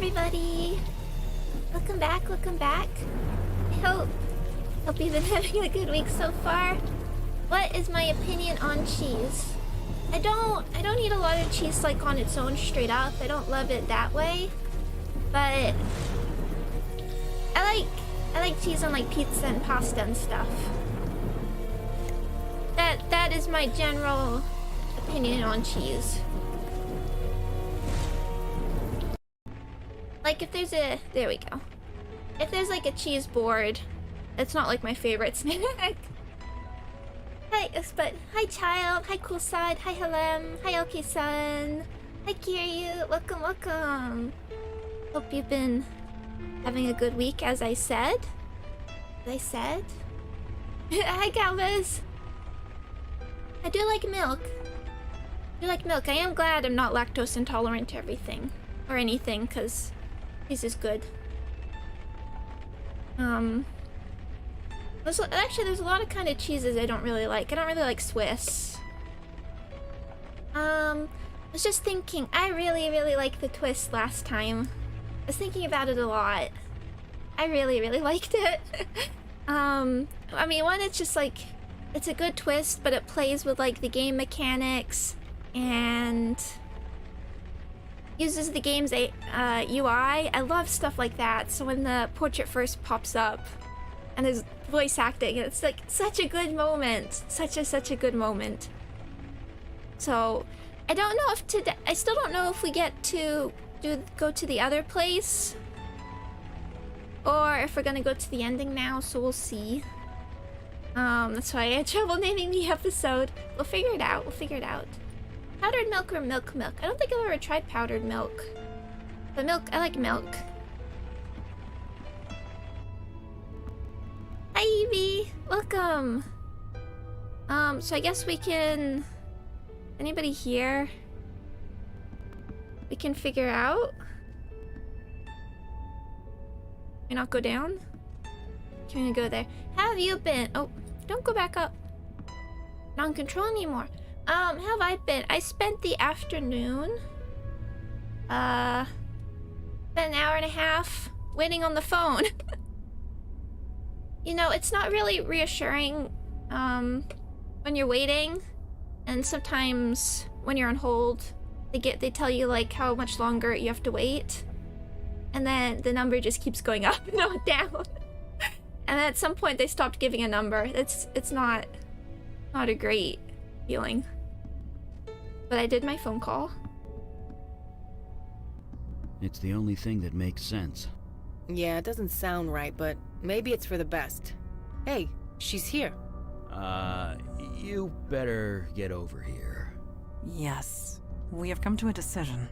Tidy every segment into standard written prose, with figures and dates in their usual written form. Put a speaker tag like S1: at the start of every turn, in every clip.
S1: everybody! Welcome back, welcome back. I hope you've been having a good week so far. What is my opinion on cheese? I don't eat a lot of cheese like on its own straight up. I don't love it that way. But I like cheese on like pizza and pasta and stuff. That is my general opinion on cheese. Like if there's a, there we go. If there's like a cheese board, it's not like my favorite snack. Hi, but hi child, hi cool side, hi Halem, hi Oki-san, hi Kiryu, welcome, welcome. Hope you've been having a good week, as I said. Hi Galvez. I do like milk. I am glad I'm not lactose intolerant to everything or anything, because cheese is good. Actually, there's a lot of kind of cheeses I don't really like. I don't really like Swiss. I was just thinking, I really liked the twist last time. I was thinking about it a lot. I really liked it. I mean, one, it's just like, it's a good twist, but it plays with like the game mechanics and uses the game's UI. I love stuff like that. So when the portrait first pops up and there's voice acting, it's like such a good moment. Such a good moment. So I don't know if today, I still don't know if we get to go to the other place or if we're gonna go to the ending now, so we'll see. That's why I had trouble naming the episode. We'll figure it out. Powdered milk or milk? I don't think I've ever tried powdered milk. But milk, I like milk. Hi Evie! Welcome! So I guess we can... Anybody here? We can figure out? Can we not go down? Can we go there? How have you been? Oh, don't go back up. Not in control anymore. How have I been? I spent the afternoon, spent an hour and a half waiting on the phone. You know, it's not really reassuring, when you're waiting, and sometimes when you're on hold, they tell you like how much longer you have to wait, and then the number just keeps going up and not down. And at some point they stopped giving a number. It's not a great feeling. But I did my phone call.
S2: It's the only thing that makes sense.
S3: Yeah, it doesn't sound right, but maybe it's for the best. Hey, she's here.
S2: You better get over here.
S4: Yes, we have come to a decision.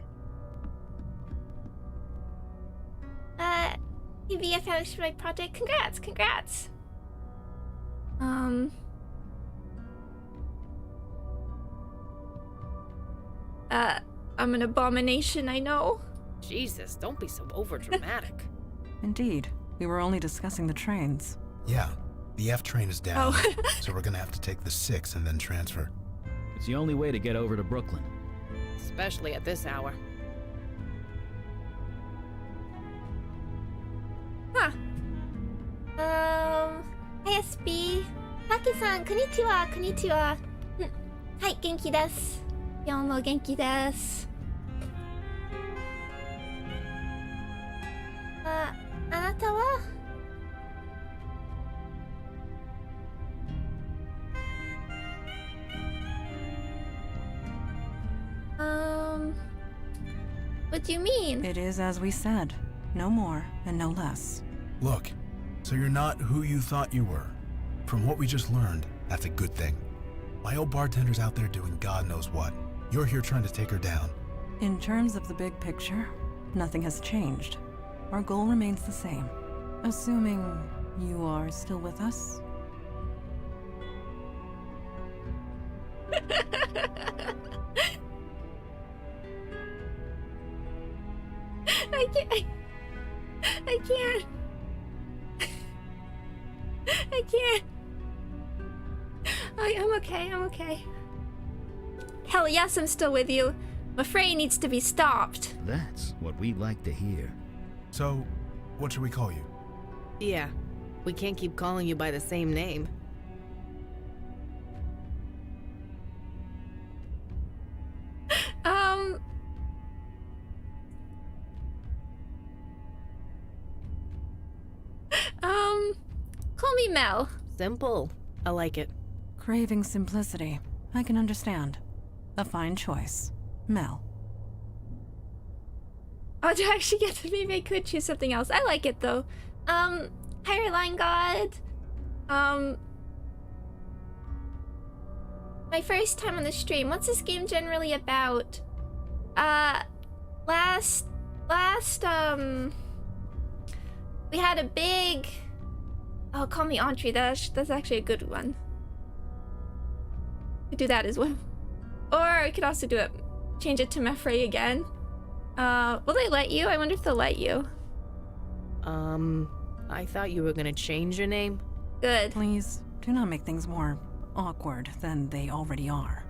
S1: VF finished my project. Congrats. I'm an abomination, I know.
S3: Jesus, don't be so overdramatic.
S4: Indeed, we were only discussing the trains.
S5: Yeah, the F train is down,
S1: Oh.
S5: so we're gonna have to take the 6 and then transfer.
S2: It's the only way to get over to Brooklyn.
S3: Especially at this hour.
S1: Huh. Hi SB. Taki-san, konnichiwa. Hai, genki desu. Yon mo genki desu. あなたは? What do you mean?
S4: It is as we said. No more and no less.
S5: Look, so you're not who you thought you were. From what we just learned, that's a good thing. My old bartender's out there doing God knows what. You're here trying to take her down.
S4: In terms of the big picture, nothing has changed. Our goal remains the same. Assuming you are still with us?
S1: I can't. I'm okay. Hell yes, I'm still with you. Mafrey needs to be stopped.
S2: That's what we like to hear.
S5: So, what should we call you?
S3: Yeah, we can't keep calling you by the same name.
S1: Um... Call me Mel.
S3: Simple. I like it.
S4: Craving simplicity. I can understand. A fine choice. Mel.
S1: Oh, do I actually get to, maybe I could choose something else. I like it though. Higher Line God. My first time on the stream. What's this game generally about? We had a big... Oh, call me Entree. That's actually a good one. We could do that as well. Or I could also do it, change it to Mefrey again. Will they let you? I wonder if they'll let you.
S3: I thought you were gonna change your name.
S1: Good.
S4: Please, do not make things more awkward than they already are.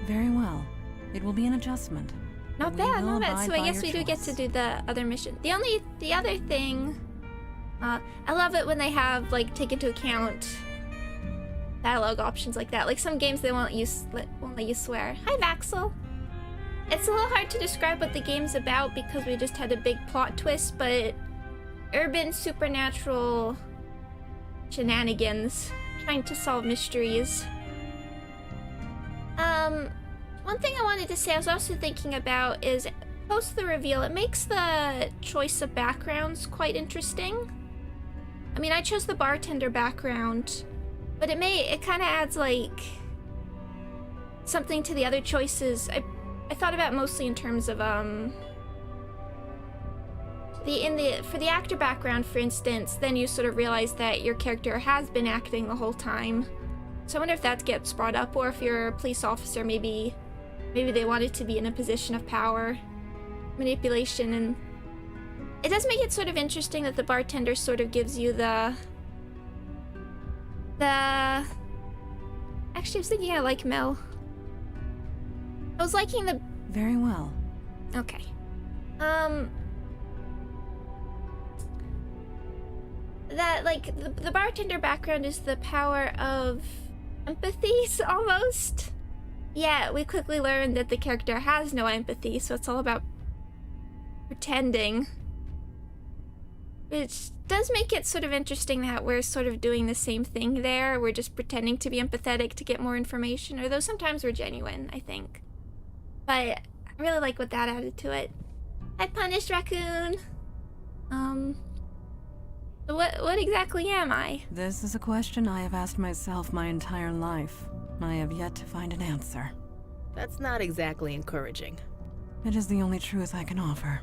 S4: Very well. It will be an adjustment.
S1: Not
S4: We
S1: bad,
S4: will
S1: not bad.
S4: abide
S1: So I
S4: by
S1: guess
S4: your
S1: we do get to
S4: choice.
S1: do the other mission. The other thing, I love it when they have like take into account dialogue options like that. Like some games they won't let you swear. Hi Vaxel. It's a little hard to describe what the game's about because we just had a big plot twist, but urban supernatural shenanigans, trying to solve mysteries. One thing I wanted to say I was also thinking about is post the reveal, it makes the choice of backgrounds quite interesting. I mean, I chose the bartender background, but it kind of adds like something to the other choices. I thought about mostly in terms of for the actor background, for instance, then you sort of realize that your character has been acting the whole time. So I wonder if that gets brought up, or if you're a police officer, maybe they wanted to be in a position of power, manipulation, and it does make it sort of interesting that the bartender sort of gives you the actually I was thinking I like Mel. I was liking the...
S4: Very well.
S1: Okay. That, like, the bartender background is the power of empathy, almost. Yeah, we quickly learned that the character has no empathy, so it's all about pretending. Which does make it sort of interesting that we're sort of doing the same thing there. We're just pretending to be empathetic to get more information, although sometimes we're genuine, I think. But I really like what that added to it. I punished Raccoon. What exactly am I?
S4: This is a question I have asked myself my entire life. I have yet to find an answer.
S3: That's not exactly encouraging.
S4: It is the only truth I can offer.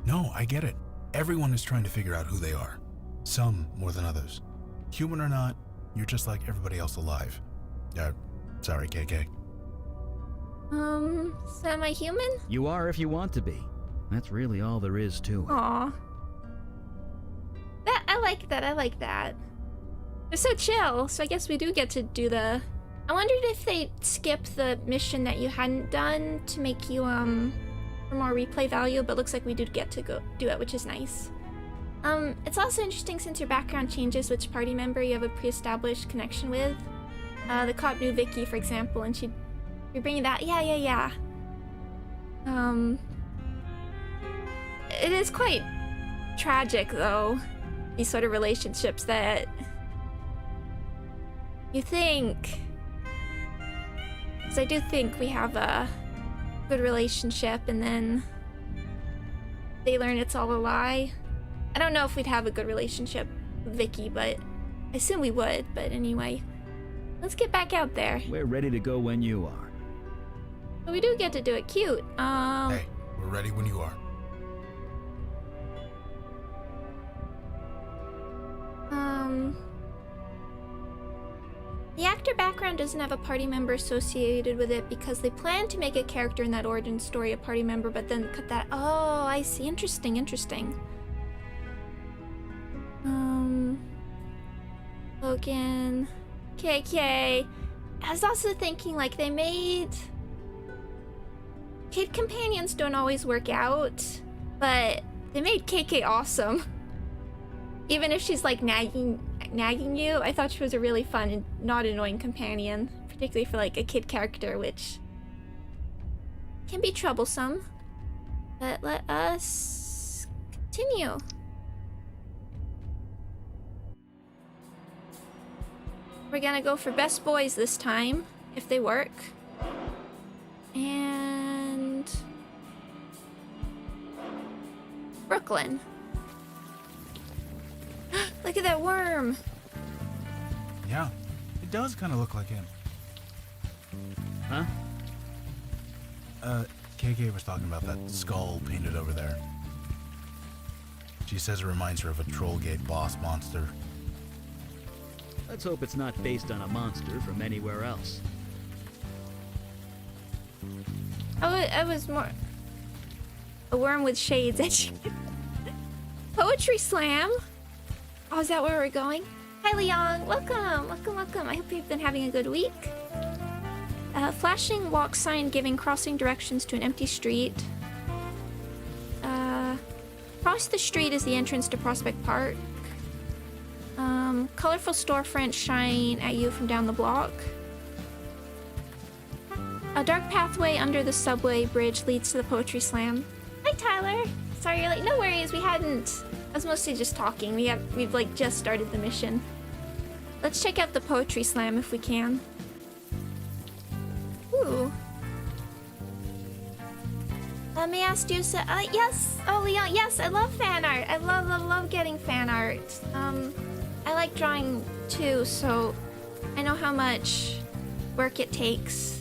S5: No, I get it. Everyone is trying to figure out who they are. Some more than others. Human or not, you're just like everybody else alive. Sorry, KK.
S1: So am I human?
S2: You are if you want to be. That's really all there is to it.
S1: Aw. I like that. They're so chill, so I guess we do get to do the... I wondered if they skipped the mission that you hadn't done to make you, for more replay value, but looks like we did get to go do it, which is nice. It's also interesting since your background changes which party member you have a pre-established connection with. The cop knew Vicky, for example, and she'd be bringing that. Yeah. It is quite tragic, though, these sort of relationships that you think... Because I do think we have a good relationship, and then they learn it's all a lie. I don't know if we'd have a good relationship with Vicky, but I assume we would. But anyway, let's get back out there.
S2: We're ready to go when you are.
S1: But we do get to do it cute.
S5: Hey, we're ready when you are.
S1: The actor background doesn't have a party member associated with it because they plan to make a character in that origin story a party member, but then cut that. Oh, I see. Interesting. Logan, KK. I was also thinking, like, they made... Kid companions don't always work out, but they made KK awesome. Even if she's, like, nagging you, I thought she was a really fun and not annoying companion. Particularly for, like, a kid character, which can be troublesome. But let us continue. We're gonna go for best boys this time, if they work. And... Brooklyn. Look at that worm!
S5: Yeah, it does kind of look like him.
S2: Huh?
S5: KK was talking about that skull painted over there. She says it reminds her of a Trollgate boss monster.
S2: Let's hope it's not based on a monster from anywhere else.
S1: I was more... A worm with shades. Poetry slam? Oh, is that where we're going? Hi, Leon. Welcome, welcome, welcome. I hope you've been having a good week. Flashing walk sign giving crossing directions to an empty street. Across the street is the entrance to Prospect Park. Colorful storefront shine at you from down the block. A dark pathway under the subway bridge leads to the poetry slam. Hi, Tyler. Sorry you're late. No worries. We hadn't. I was mostly just talking. We've like just started the mission. Let's check out the poetry slam if we can. Ooh. May I ask you, yes. Oh, Leon. Yes, I love fan art. I love getting fan art. I like drawing too, so I know how much work it takes.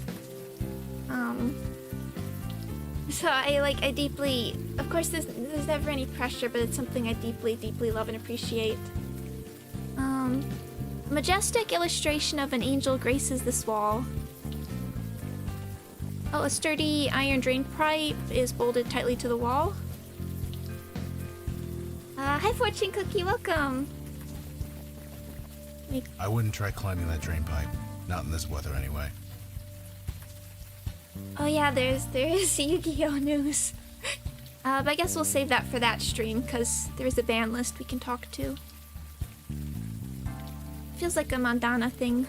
S1: So I deeply, of course there's never any pressure, but it's something I deeply, deeply love and appreciate. Majestic illustration of an angel graces this wall. Oh, a sturdy iron drain pipe is bolted tightly to the wall. Hi Fortune Cookie, welcome.
S5: I wouldn't try climbing that drain pipe. Not in this weather, anyway.
S1: Oh yeah, there is Yu-Gi-Oh news. But I guess we'll save that for that stream, because there's a ban list we can talk to. Feels like a Mandana thing.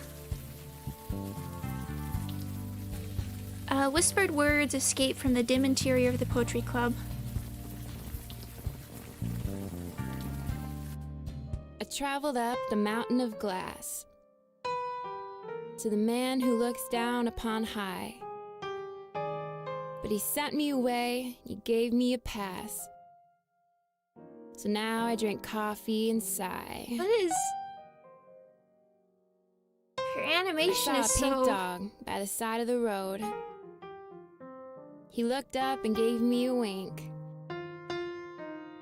S1: Whispered words escape from the dim interior of the Poetry Club.
S6: I traveled up the mountain of glass to the man who looks down upon high. But he sent me away, he gave me a pass. So now I drink coffee and sigh.
S1: What is... Her animation
S6: I
S1: is
S6: saw a pink
S1: so...
S6: dog by the side of the road. He looked up and gave me a wink.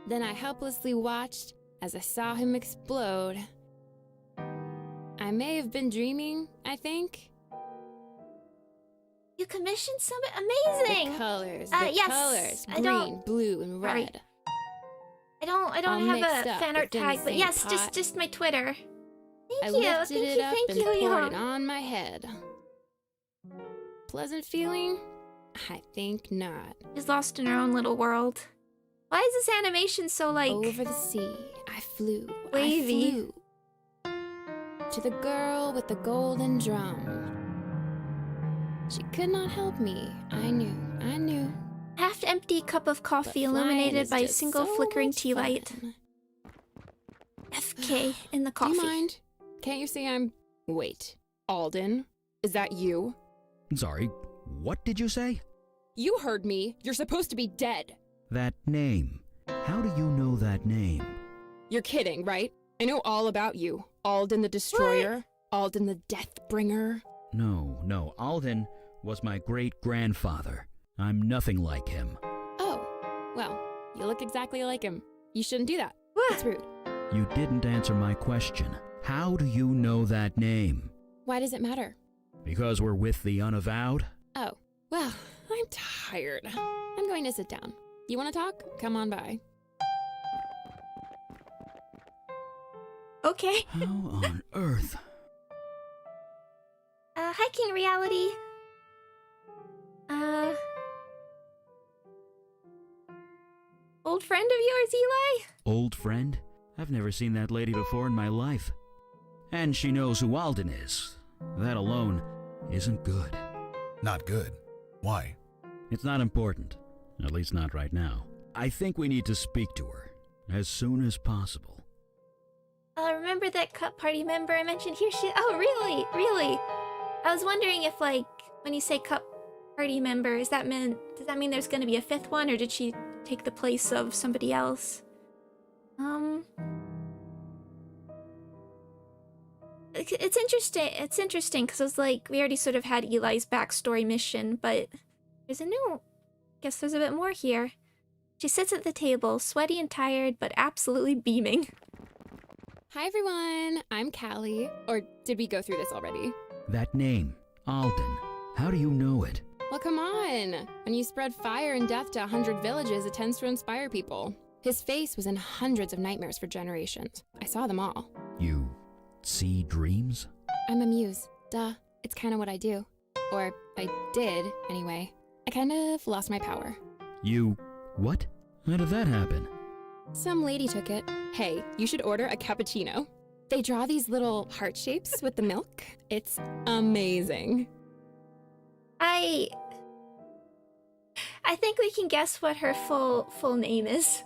S6: Then I helplessly watched as I saw him explode. I may have been dreaming, I think.
S1: You commissioned something amazing!
S6: The colors,
S1: yes, I
S6: green,
S1: don't-
S6: blue, and
S1: Sorry.
S6: red.
S1: I don't
S6: All
S1: have
S6: mixed
S1: a
S6: up
S1: fan art
S6: within the
S1: tag, but
S6: same
S1: yes,
S6: pot.
S1: just my Twitter.
S6: I
S1: Thank you,
S6: lifted it up
S1: thank
S6: and
S1: you,
S6: poured
S1: Leon.
S6: it on my head. Pleasant feeling? I think not.
S1: She's lost in her own little world. Why is this animation so like...
S6: Over the sea, I flew.
S1: Wavy.
S6: I flew. To the girl with the golden drum. She could not help me. I knew.
S1: Half-empty cup of
S6: But
S1: coffee
S6: flying
S1: illuminated
S6: is
S1: by a
S6: just
S1: single
S6: so
S1: flickering
S6: much
S1: tea light.
S6: fun.
S1: FK in the
S6: Do
S1: coffee.
S6: you mind? Can't you see I'm... Wait. Alden? Is that you?
S2: Sorry, what did you say?
S6: You heard me. You're supposed to be dead.
S2: That name. How do you know that name?
S6: You're kidding, right? I know all about you. Alden the Destroyer. Alden the Deathbringer.
S2: No, Alden was my great-grandfather. I'm nothing like him.
S6: Oh, well, you look exactly like him. You shouldn't do that. That's rude.
S2: You didn't answer my question. How do you know that name?
S6: Why does it matter?
S2: Because we're with the Unavowed?
S6: Oh, well, I'm tired. I'm going to sit down. You want to talk? Come on by.
S1: Okay.
S2: How on earth?
S1: hiking reality. Old friend of yours, Eli?
S2: Old friend? I've never seen that lady before in my life. And she knows who Alden is. That alone isn't good.
S5: Not good. Why?
S2: It's not important. At least not right now. I think we need to speak to her as soon as possible.
S1: Remember that cup party member I mentioned here? Oh, really? Really? I was wondering if, like, when you say cup party member, does that mean there's gonna be a fifth one, or did she take the place of somebody else? It's interesting. It's interesting because it was like we already sort of had Eli's backstory mission, but there's a new. Guess there's a bit more here. She sits at the table, sweaty and tired, but absolutely beaming.
S6: Hi everyone, I'm Callie. Or did we go through this already?
S2: That name, Alden. How do you know it?
S6: Well, come on. When you spread fire and death to 100 villages, it tends to inspire people. His face was in hundreds of nightmares for generations. I saw them all.
S2: You see dreams?
S6: I'm a muse. Duh. It's kind of what I do. Or I did, anyway. I kind of lost my power.
S2: You... what? How did that happen?
S6: Some lady took it. Hey, you should order a cappuccino. They draw these little heart shapes with the milk. It's amazing.
S1: I think we can guess what her full name is.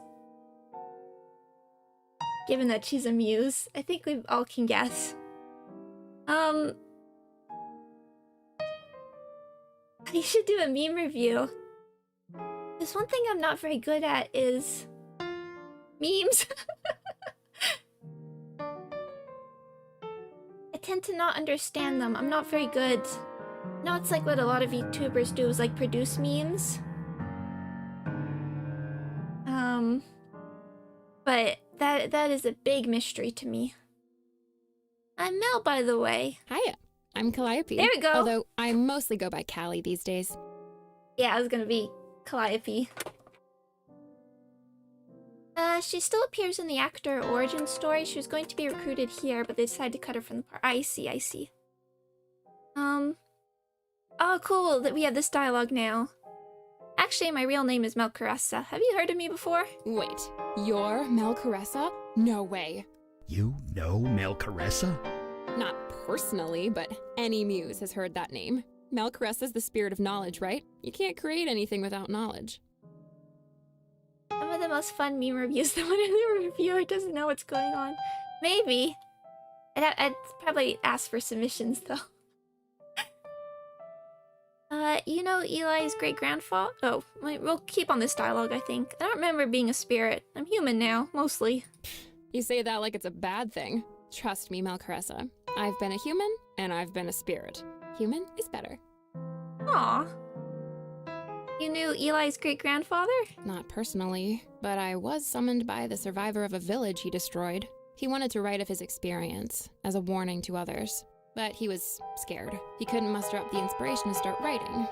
S1: Given that she's a muse, I think we all can guess. You should do a meme review. There's one thing I'm not very good at is memes. I tend to not understand them. I'm not very good. No, it's like what a lot of VTubers do is like produce memes. But that is a big mystery to me. I'm Mel, by the way.
S6: Hiya, I'm Calliope.
S1: There we go.
S6: Although I mostly go by Callie these days.
S1: Yeah, I was gonna be Calliope. She still appears in the actor origin story. She was going to be recruited here, but they decided to cut her from the part. I see. Oh, cool that we have this dialogue now. Actually, my real name is Mel Caressa. Have you heard of me before?
S6: Wait, you're Mel Caressa? No way.
S2: You know Mel Caressa?
S6: Not personally, but any muse has heard that name. Mel Caressa's the spirit of knowledge, right? You can't create anything without knowledge.
S1: Some of the most fun meme reviews that when the reviewer doesn't know what's going on. Maybe. I'd probably ask for submissions, though. You know Eli's great-grandfather? Oh, we'll keep on this dialogue, I think. I don't remember being a spirit. I'm human now, mostly.
S6: You say that like it's a bad thing. Trust me, Mel Caressa. I've been a human, and I've been a spirit. Human is better.
S1: Aw. You knew Eli's great-grandfather?
S6: Not personally, but I was summoned by the survivor of a village he destroyed. He wanted to write of his experience, as a warning to others. But he was scared. He couldn't muster up the inspiration to start writing.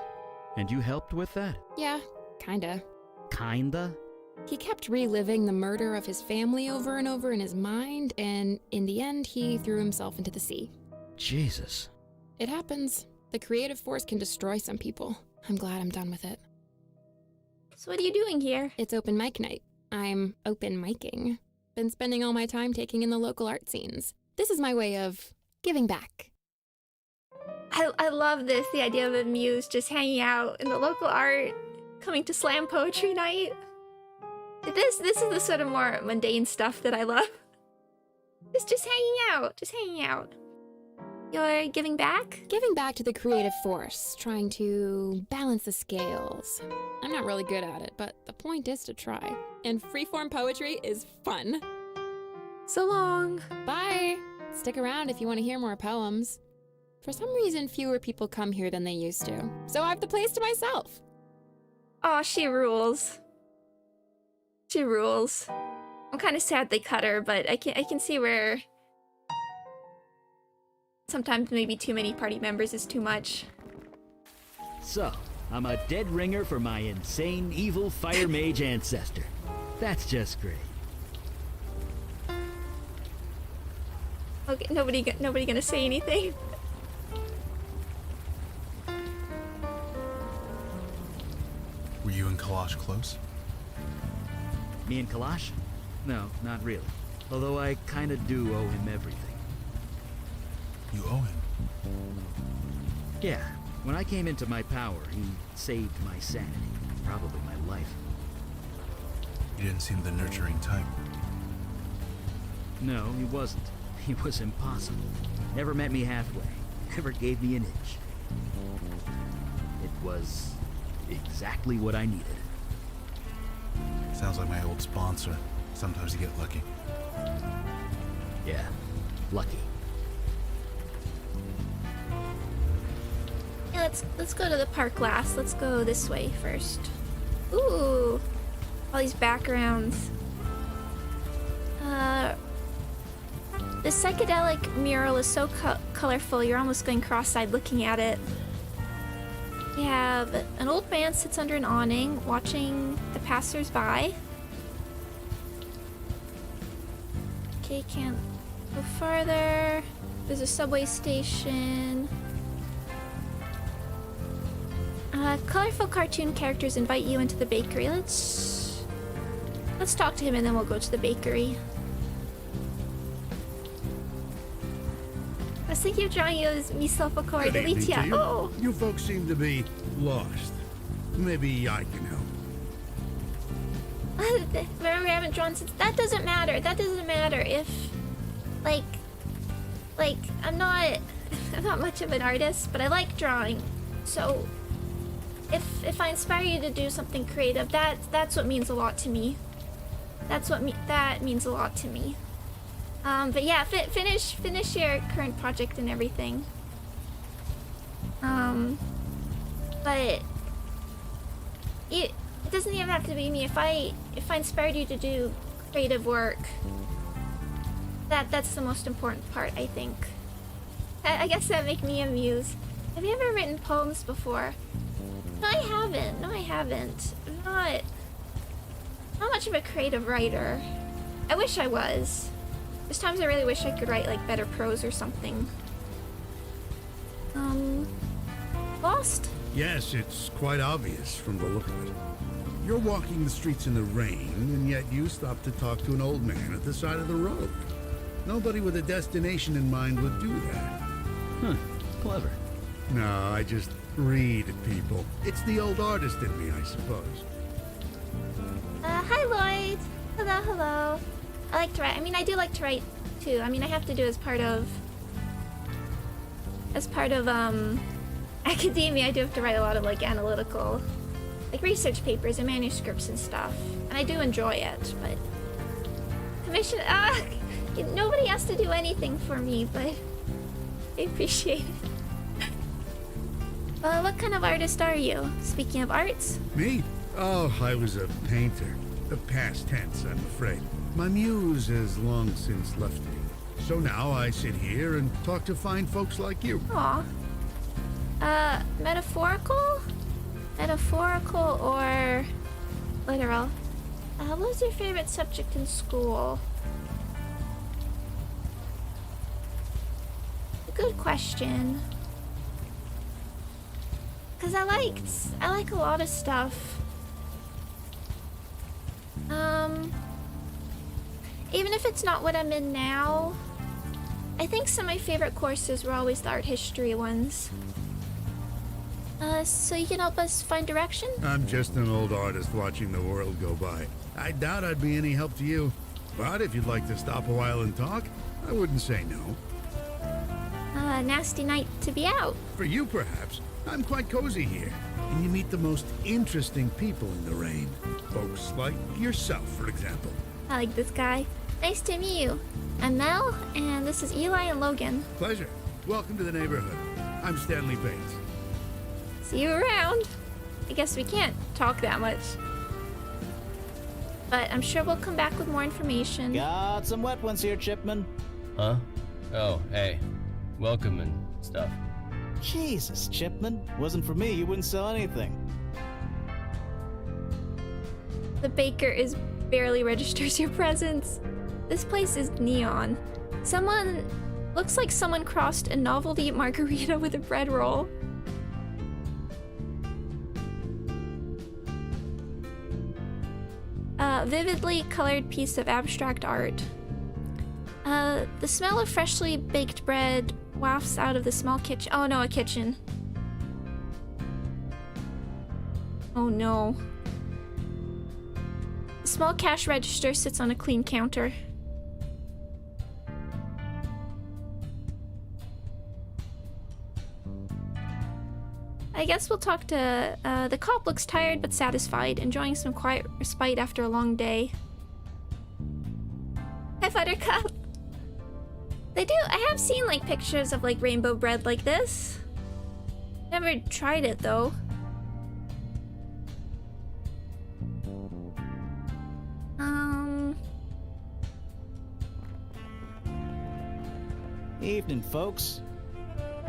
S2: And you helped with that?
S6: Yeah, kinda.
S2: Kinda?
S6: He kept reliving the murder of his family over and over in his mind, and in the end, he threw himself into the sea.
S2: Jesus.
S6: It happens. The creative force can destroy some people. I'm glad I'm done with it.
S1: So what are you doing here?
S6: It's open mic night. I'm open micing. Been spending all my time taking in the local art scenes. This is my way of giving back.
S1: I love this, the idea of a muse just hanging out in the local art, coming to slam poetry night. This is the sort of more mundane stuff that I love. Just hanging out. You're giving back?
S6: Giving back to the creative force, trying to balance the scales. I'm not really good at it, but the point is to try. And freeform poetry is fun.
S1: So long.
S6: Bye! Stick around if you want to hear more poems. For some reason, fewer people come here than they used to, so I have the place to myself.
S1: Aw, she rules. She rules. I'm kind of sad they cut her, but I can see where sometimes maybe too many party members is too much.
S2: So, I'm a dead ringer for my insane, evil fire mage ancestor. That's just great.
S1: Okay, nobody gonna say anything.
S5: Were you and Kalash close?
S2: Me and Kalash? No, not really. Although I kinda do owe him everything.
S5: You owe him.
S2: Yeah, when I came into my power, he saved my sanity. Probably my life.
S5: You didn't seem the nurturing type.
S2: No, he wasn't. He was impossible. Never met me halfway. Never gave me an inch. It was exactly what I needed.
S5: Sounds like my old sponsor. Sometimes you get lucky.
S2: Yeah, lucky.
S1: Yeah, let's go to the park last. Let's go this way first. Ooh, all these backgrounds. The psychedelic mural is so colorful, you're almost going cross-eyed looking at it. We have an old man sits under an awning, watching the passers-by. Okay, can't go farther. There's a subway station. Colorful cartoon characters invite you into the bakery. Let's talk to him and then we'll go to the bakery. I was thinking of drawing you as myself a core
S7: Good evening
S1: delete
S7: to you.
S1: Oh!
S7: You folks seem to be lost. Maybe I can help.
S1: Remember, I haven't drawn since. That doesn't matter. That doesn't matter if, like, I'm not much of an artist, but I like drawing. So, if I inspire you to do something creative, that's what means a lot to me. That means a lot to me. But yeah, finish your current project and everything. But it doesn't even have to be me. If I inspired you to do creative work, that's the most important part, I think. I guess that make me a muse. Have you ever written poems before? No, I haven't. I'm not much of a creative writer. I wish I was. There's times I really wish I could write like better prose or something. Lost?
S7: Yes, it's quite obvious from the look of it. You're walking the streets in the rain, and yet you stop to talk to an old man at the side of the road. Nobody with a destination in mind would do that.
S2: Huh, clever.
S7: No, I just read people. It's the old artist in me, I suppose.
S1: Hi Lloyd. Hello. I like to write. I mean, I do like to write too. I mean, I have to do as part of academia. I do have to write a lot of like analytical, like research papers and manuscripts and stuff, and I do enjoy it. But commission, nobody has to do anything for me, but I appreciate it. What kind of artist are you? Speaking of arts.
S7: Me? Oh, I was a painter. The past tense, I'm afraid. My muse has long since left me. So now I sit here and talk to fine folks like you.
S1: Aw. Metaphorical? Metaphorical or literal? What was your favorite subject in school? Good question. Cause I like a lot of stuff. Even if it's not what I'm in now, I think some of my favorite courses were always the art history ones. So you can help us find direction?
S7: I'm just an old artist watching the world go by. I doubt I'd be any help to you. But if you'd like to stop a while and talk, I wouldn't say no.
S1: Nasty night to be out.
S7: For you, perhaps. I'm quite cozy here. And you meet the most interesting people in the rain. Folks like yourself, for example.
S1: I like this guy. Nice to meet you. I'm Mel, and this is Eli and Logan.
S7: Pleasure. Welcome to the neighborhood. I'm Stanley Bates.
S1: See you around. I guess we can't talk that much. But I'm sure we'll come back with more information.
S8: Got some wet ones here, Chipman.
S9: Huh? Oh, hey. Welcome and stuff.
S8: Jesus, Chipman. Wasn't for me, you wouldn't sell anything.
S1: The baker is barely registers your presence. This place is neon. Looks like someone crossed a novelty margarita with a bread roll. Vividly colored piece of abstract art. The smell of freshly baked bread wafts out of the small kitchen. Oh no, a kitchen. Oh no. The small cash register sits on a clean counter. I guess we'll talk to, the cop looks tired but satisfied, enjoying some quiet respite after a long day. Hi, Buttercup! I have seen, like, pictures of, like, rainbow bread like this. Never tried it, though.
S8: Evening, folks.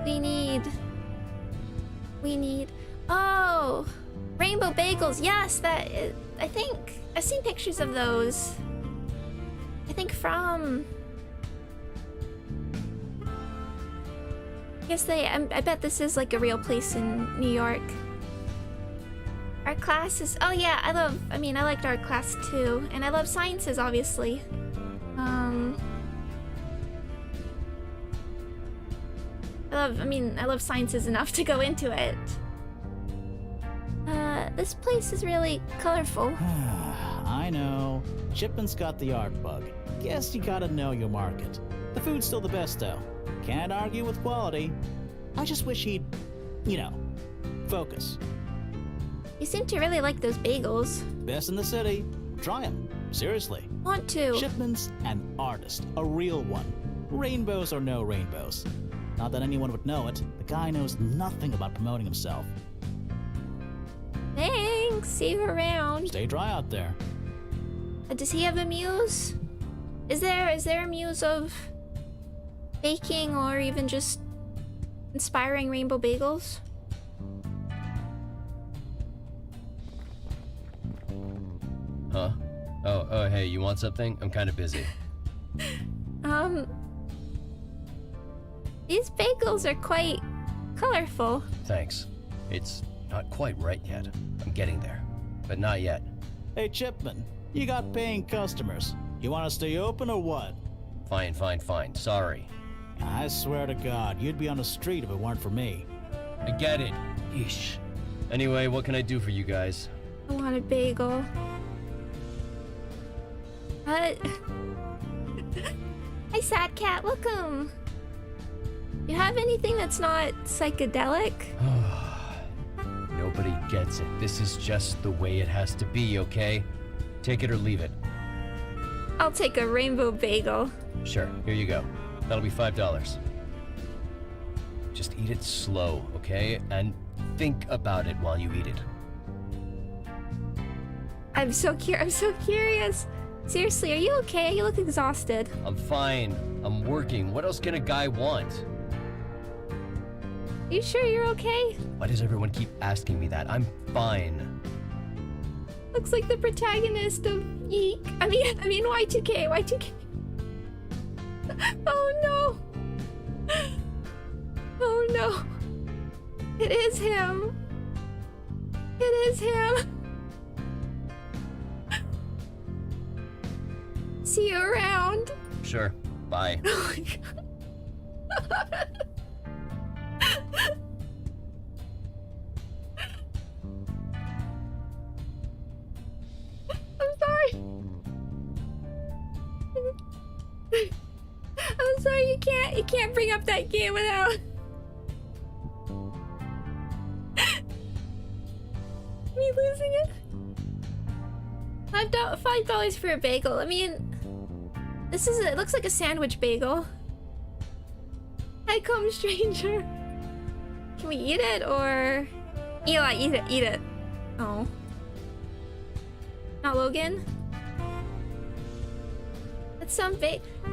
S1: We need... Oh! Rainbow bagels, yes, I think... I've seen pictures of those. I think from... I bet this is like a real place in New York. Art classes, oh yeah, I liked art class too. And I love sciences, obviously. I love sciences enough to go into it. This place is really colorful.
S8: I know. Chipman's got the art bug. Guess you gotta know your market. The food's still the best, though. Can't argue with quality. I just wish he'd, focus.
S1: You seem to really like those bagels.
S8: Best in the city. Try 'em. Seriously.
S1: Want to.
S8: Chipman's an artist. A real one. Rainbows or no rainbows. Not that anyone would know it. The guy knows nothing about promoting himself.
S1: Thanks. See you around.
S8: Stay dry out there.
S1: Does he have a muse? Is there a muse of baking or even just inspiring rainbow bagels?
S9: Huh? Oh, hey, you want something? I'm kind of busy.
S1: These bagels are quite colorful.
S9: Thanks. It's not quite right yet. I'm getting there, but not yet.
S8: Hey, Chipman, you got paying customers. You want to stay open or what?
S9: Fine. Sorry.
S8: I swear to God, you'd be on the street if it weren't for me.
S9: I get it. Yeesh. Anyway, what can I do for you guys?
S1: I want a bagel. Hi, Sad Cat, welcome. You have anything that's not psychedelic?
S9: Nobody gets it. This is just the way it has to be, okay? Take it or leave it.
S1: I'll take a rainbow bagel.
S9: Sure, here you go. That'll be $5. Just eat it slow, okay? And think about it while you eat it.
S1: I'm so curious. Seriously, are you okay? You look exhausted.
S9: I'm fine. I'm working. What else can a guy want?
S1: You sure you're okay?
S9: Why does everyone keep asking me that? I'm fine.
S1: Looks like the protagonist of Eek. I mean Y2K. Oh no. Oh no. It is him. See you around.
S9: Sure. Bye.
S1: Oh my God. I'm sorry. I'm sorry, you can't bring up that game without me losing it. $5 for a bagel. I mean, it looks like a sandwich bagel. Hi, come stranger. Can we eat it or Eli, eat it. Oh. Not Logan? That's some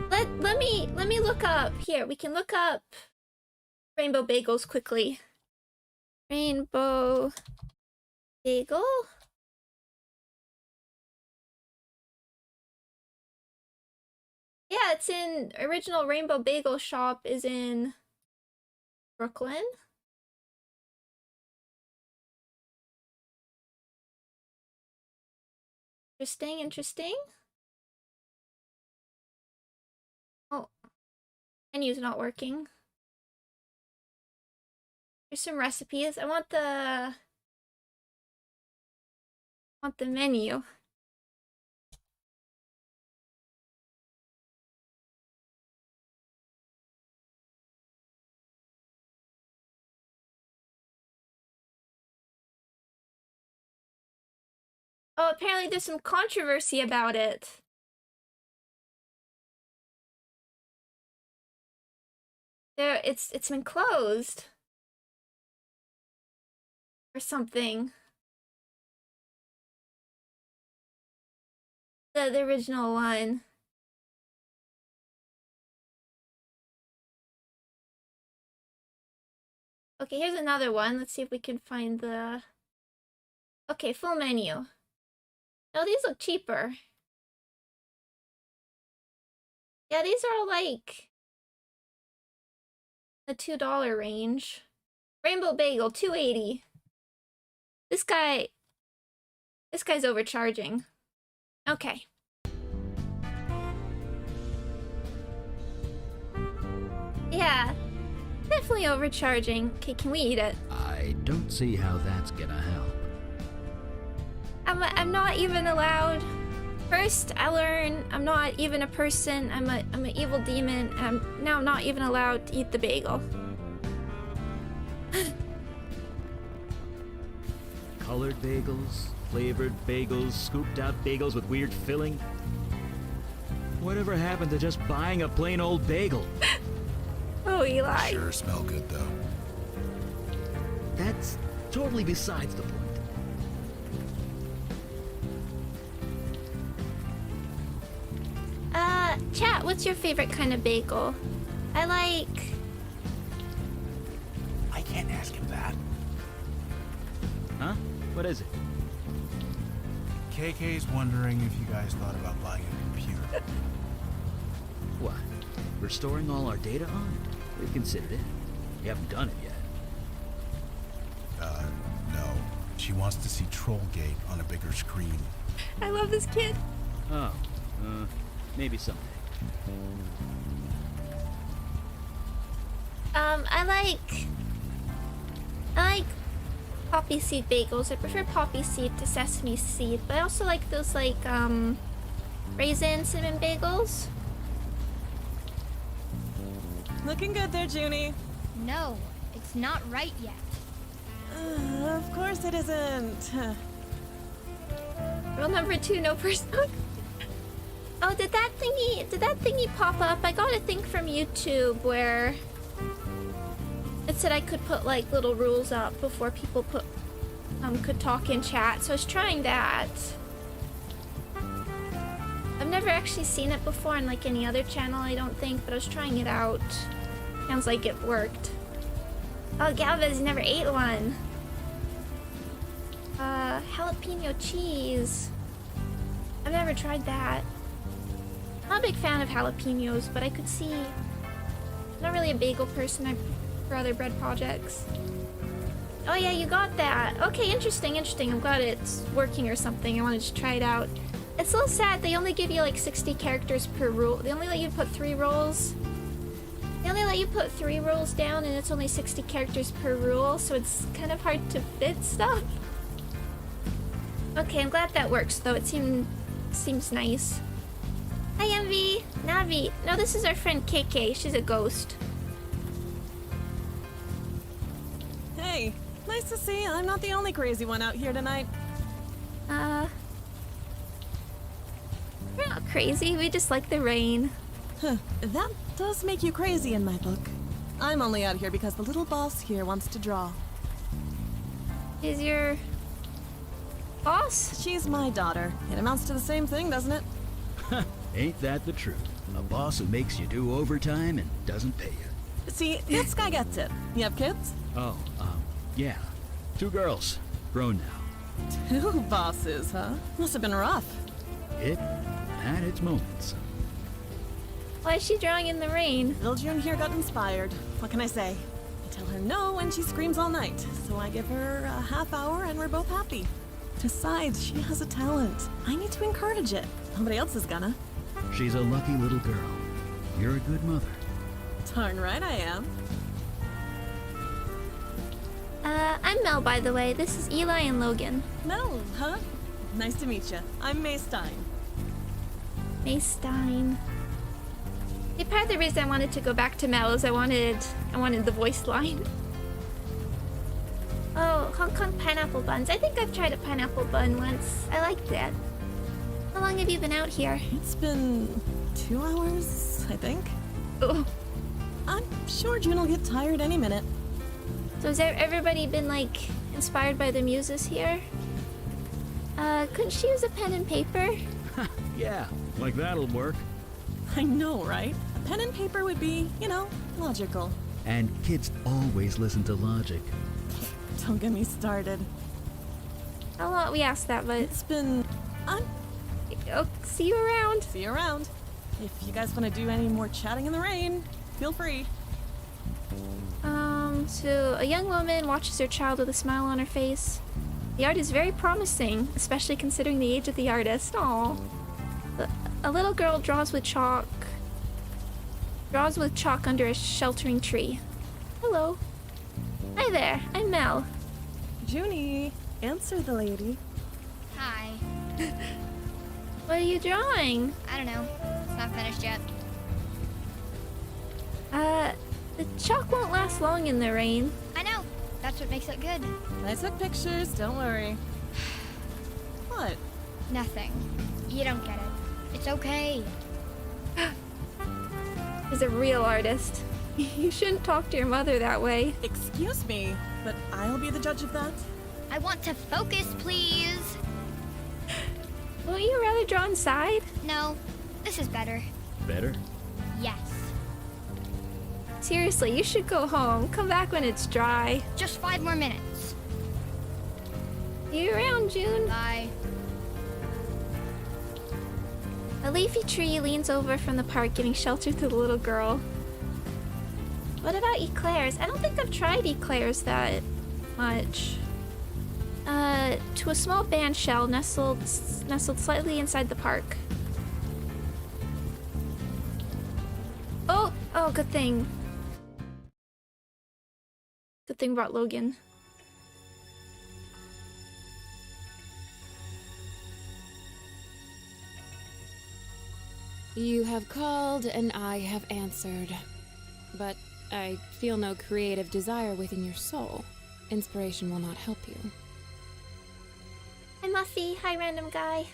S1: let me look up here. We can look up rainbow bagels quickly. Rainbow bagel? Yeah, it's in original Rainbow Bagel Shop is in Brooklyn. Interesting, interesting. Oh, menu's not working. Here's some recipes. I want the menu. Oh, apparently there's some controversy about it. It's been closed. Or something. The original one. Okay, here's another one. Let's see if we can find the... Okay, full menu. No, these look cheaper. Yeah, these are all like the $2 range. Rainbow Bagel, $2.80. This guy's overcharging. Okay. Yeah, definitely overcharging. Okay, can we eat it?
S2: I don't see how that's gonna help.
S1: I'm not even allowed. First, I learn I'm not even a person. I'm an evil demon, and I'm not even allowed to eat the bagel.
S2: Colored bagels, flavored bagels, scooped out bagels with weird filling. Whatever happened to just buying a plain old bagel?
S1: Oh, Eli.
S5: Sure smell good though.
S2: That's totally besides the point.
S1: Chat, what's your favorite kind of bagel? I
S5: can't ask him that.
S2: Huh? What is it?
S5: KK's wondering if you guys thought about buying a computer.
S2: What? We're storing all our data on? We've considered it. We haven't done it yet.
S5: No. She wants to see Trollgate on a bigger screen.
S1: I love this kid.
S2: Oh, maybe someday.
S1: I like poppy seed bagels. I prefer poppy seed to sesame seed, but I also like those raisin cinnamon bagels.
S4: Looking good there, Junie.
S10: No, it's not right yet.
S4: Of course it isn't.
S1: Rule number 2, no personal. Oh, did that thingy pop up? I got a thing from YouTube where it said I could put like little rules up before people could talk in chat. So I was trying that. I've never actually seen it before on like any other channel, I don't think, but I was trying it out. Sounds like it worked. Oh, Galvez never ate one. Jalapeno cheese. I've never tried that. I'm not a big fan of jalapenos, but I could see... I'm not really a bagel person, I prefer other bread projects. Oh yeah, you got that. Okay, interesting. I'm glad it's working or something. I wanted to try it out. It's a little sad, they only give you like 60 characters per rule. They only let you put 3 rolls. They only let you put 3 rolls down and it's only 60 characters per rule, so it's kind of hard to fit stuff. Okay, I'm glad that works though. It seems nice. Hi Envy! Navi! No, this is our friend KK. She's a ghost.
S4: Hey, nice to see I'm not the only crazy one out here tonight.
S1: We're not crazy, we just like the rain.
S4: Huh, that does make you crazy in my book. I'm only out here because the little boss here wants to draw.
S1: Is your boss?
S4: She's my daughter. It amounts to the same thing, doesn't it?
S2: Ain't that the truth? A boss who makes you do overtime and doesn't pay you.
S4: See, this guy gets it. You have kids?
S2: Oh, yeah. 2 girls. Grown now.
S4: 2 bosses, huh? Must have been rough.
S2: It had its moments.
S1: Why is she drawing in the rain?
S4: Little June here got inspired. What can I say? I tell her no and she screams all night. So I give her a half hour and we're both happy.
S11: Besides, she has a talent. I need to encourage it. Nobody else is gonna.
S2: She's a lucky little girl. You're a good mother.
S11: Darn right I am.
S1: I'm Mel, by the way. This is Eli and Logan.
S11: Mel, huh? Nice to meet you. I'm May Stein.
S1: May Stein. Yeah, part of the reason I wanted to go back to Mel is I wanted the voice line. Oh, Hong Kong pineapple buns. I think I've tried a pineapple bun once. I liked that. How long have you been out here?
S11: It's been 2 hours, I think.
S1: Oh.
S11: I'm sure June will get tired any minute.
S1: So has everybody been, like, inspired by the muses here? Couldn't she use a pen and paper?
S2: Yeah, like that'll work.
S11: I know, right? A pen and paper would be, you know, logical.
S2: And kids always listen to logic.
S11: Don't get me started.
S1: How long? We asked that, but...
S11: It's been...
S1: Oh, see you around.
S11: See you around. If you guys want to do any more chatting in the rain, feel free.
S1: So a young woman watches her child with a smile on her face. The art is very promising, especially considering the age of the artist. Aww. A little girl draws with chalk under a sheltering tree. Hello. Hi there, I'm Mel.
S11: Junie, answer the lady.
S10: Hi.
S1: What are you drawing?
S10: I don't know. It's not finished yet.
S1: The chalk won't last long in the rain.
S10: I know. That's what makes it good.
S11: I took pictures, don't worry. What?
S10: Nothing. You don't get it. It's okay.
S1: He's a real artist. You shouldn't talk to your mother that way.
S11: Excuse me, but I'll be the judge of that.
S10: I want to focus, please.
S1: Won't you rather draw inside?
S10: No, this is better.
S2: Better?
S10: Yes.
S1: Seriously, you should go home. Come back when it's dry.
S10: Just 5 more minutes.
S1: See you around, June.
S10: Bye.
S1: A leafy tree leans over from the park, giving shelter to the little girl. What about eclairs? I don't think I've tried eclairs that much. To a small band shell nestled slightly inside the park. Oh, good thing. Good thing brought Logan.
S6: You have called and I have answered. But I feel no creative desire within your soul. Inspiration will not help you.
S1: Hi, Muffy. Hi, random guy.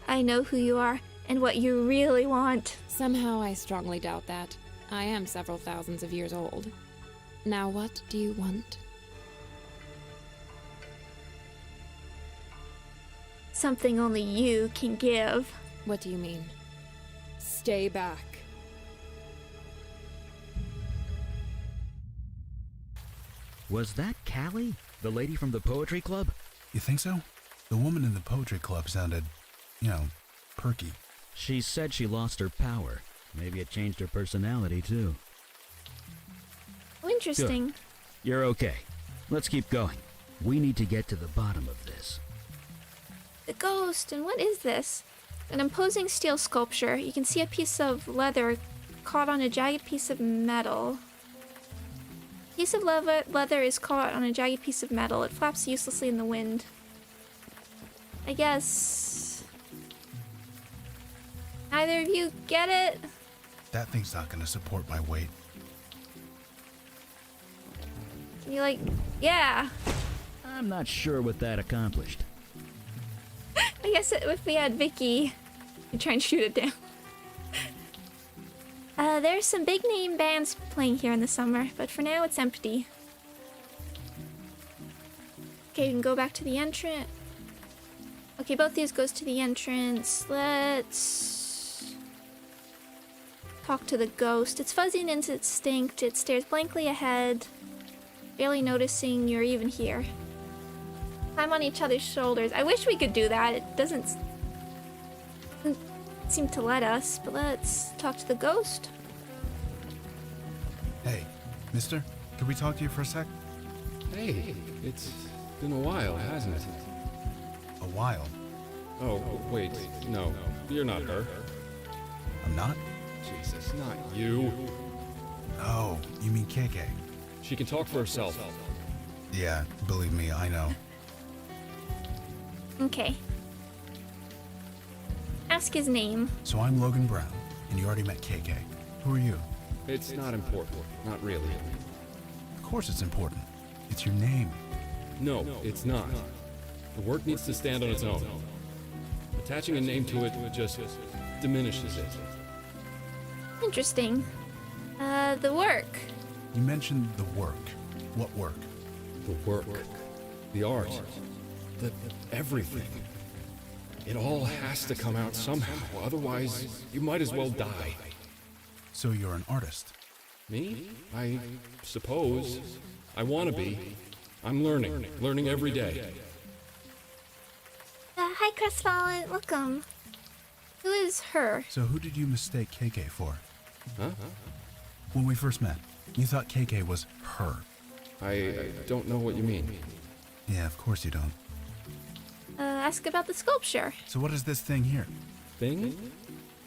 S1: I know who you are and what you really want.
S6: Somehow I strongly doubt that. I am several thousands of years old. Now what do you want?
S1: Something only you can give.
S6: What do you mean? Stay back.
S2: Was that Callie? The lady from the poetry club?
S5: You think so? The woman in the poetry club sounded, perky.
S2: She said she lost her power. Maybe it changed her personality, too.
S1: Oh, interesting.
S2: Good. You're okay. Let's keep going. We need to get to the bottom of this.
S1: The ghost, and what is this? An imposing steel sculpture. You can see a piece of leather caught on a jagged piece of metal. Piece of leather is caught on a jagged piece of metal. It flaps uselessly in the wind. I guess... Either of you get it?
S5: That thing's not gonna support my weight.
S1: Can you yeah.
S2: I'm not sure what that accomplished.
S1: I guess if we had Vicky, we'd try and shoot it down. There's some big name bands playing here in the summer, but for now it's empty. Okay, we can go back to the entrance. Okay, both these goes to the entrance. Let's talk to the ghost. It's fuzzy and indistinct. It stares blankly ahead, barely noticing you're even here. Climb on each other's shoulders. I wish we could do that. It doesn't seem to let us, but let's talk to the ghost.
S5: Hey, mister, Could we talk to you for a sec?
S12: Hey, it's been a while, hasn't it?
S5: A while.
S12: Oh, wait, no, you're not her.
S5: I'm not?
S12: Jesus, not you.
S5: Oh, you mean KK?
S12: She can talk for herself.
S5: Yeah, believe me, I know.
S1: Okay. Ask his name.
S5: So I'm Logan Brown, and you already met KK. Who are you?
S12: It's not important. Not really.
S5: Of course it's important. It's your name.
S12: No, it's not. The work needs to stand on its own. Attaching a name to it just diminishes it.
S1: Interesting. The work.
S5: You mentioned the work. What work?
S12: The work. The art. The everything. It all has to come out somehow, otherwise you might as well die.
S5: So you're an artist?
S12: Me? I suppose. I want to be. I'm learning every day.
S1: Hi, Crestfallen. Welcome. Who is her?
S5: So who did you mistake KK for?
S12: Huh?
S5: When we first met, you thought KK was her.
S12: I don't know what you mean.
S5: Yeah, of course you don't.
S1: Ask about the sculpture.
S5: So what is this thing here?
S12: Thing?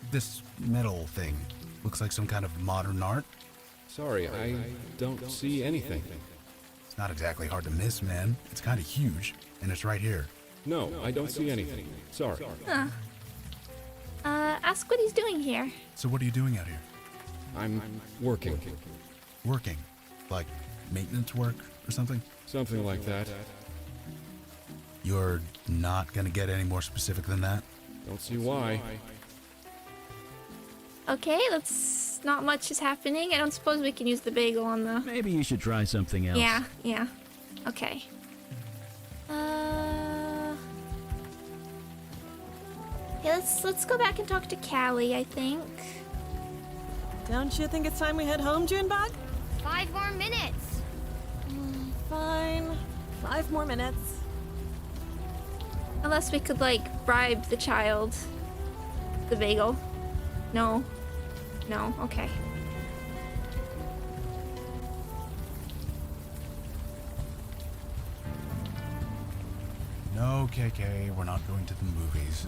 S5: This metal thing. Looks like some kind of modern art.
S12: Sorry, I don't see anything.
S5: It's not exactly hard to miss, man. It's kind of huge, and it's right here.
S12: No, I don't see anything. Sorry.
S1: Huh. Ask what he's doing here.
S5: So what are you doing out here?
S12: I'm working.
S5: Working? Like maintenance work or something?
S12: Something like that.
S5: You're not gonna get any more specific than that?
S12: Don't see why.
S1: Okay, not much is happening. I don't suppose we can use the bagel on the...
S2: Maybe you should try something else.
S1: Yeah. Okay. Yeah, let's go back and talk to Callie, I think.
S11: Don't you think it's time we head home, Junebug?
S10: 5 more minutes.
S11: Fine. 5 more minutes.
S1: Unless we could, like, bribe the child. The bagel. No. No, okay.
S5: No, KK, we're not going to the movies.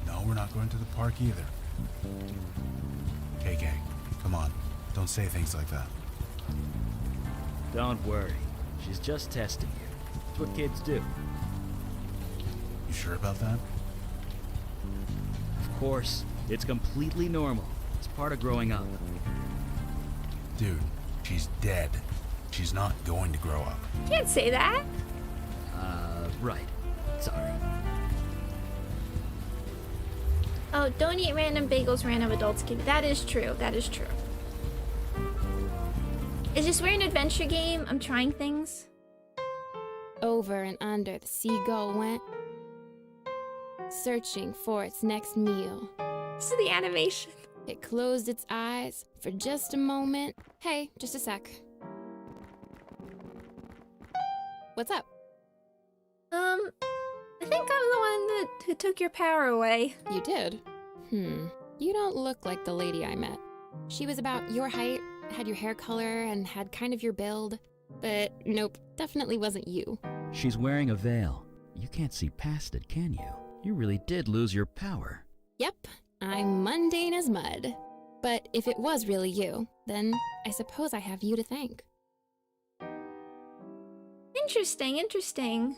S5: No, we're not going to the park either. KK, come on. Don't say things like that.
S2: Don't worry. She's just testing you. That's what kids do.
S5: You sure about that?
S2: Of course. It's completely normal. It's part of growing up.
S5: Dude, she's dead. She's not going to grow up.
S1: Can't say that.
S2: Right. Sorry.
S1: Oh, don't eat random bagels random adults give you. That is true. That is true. Is this we're an adventure game? I'm trying things.
S6: Over and under the seagull went, searching for its next meal.
S1: This is the animation.
S6: It closed its eyes for just a moment. Hey, just a sec. What's up?
S1: I think I'm the one who took your power away.
S6: You did? You don't look like the lady I met. She was about your height, had your hair color, and had kind of your build. But nope, definitely wasn't you.
S2: She's wearing a veil. You can't see past it, can you? You really did lose your power.
S6: Yep, I'm mundane as mud. But if it was really you, then I suppose I have you to thank.
S1: Interesting.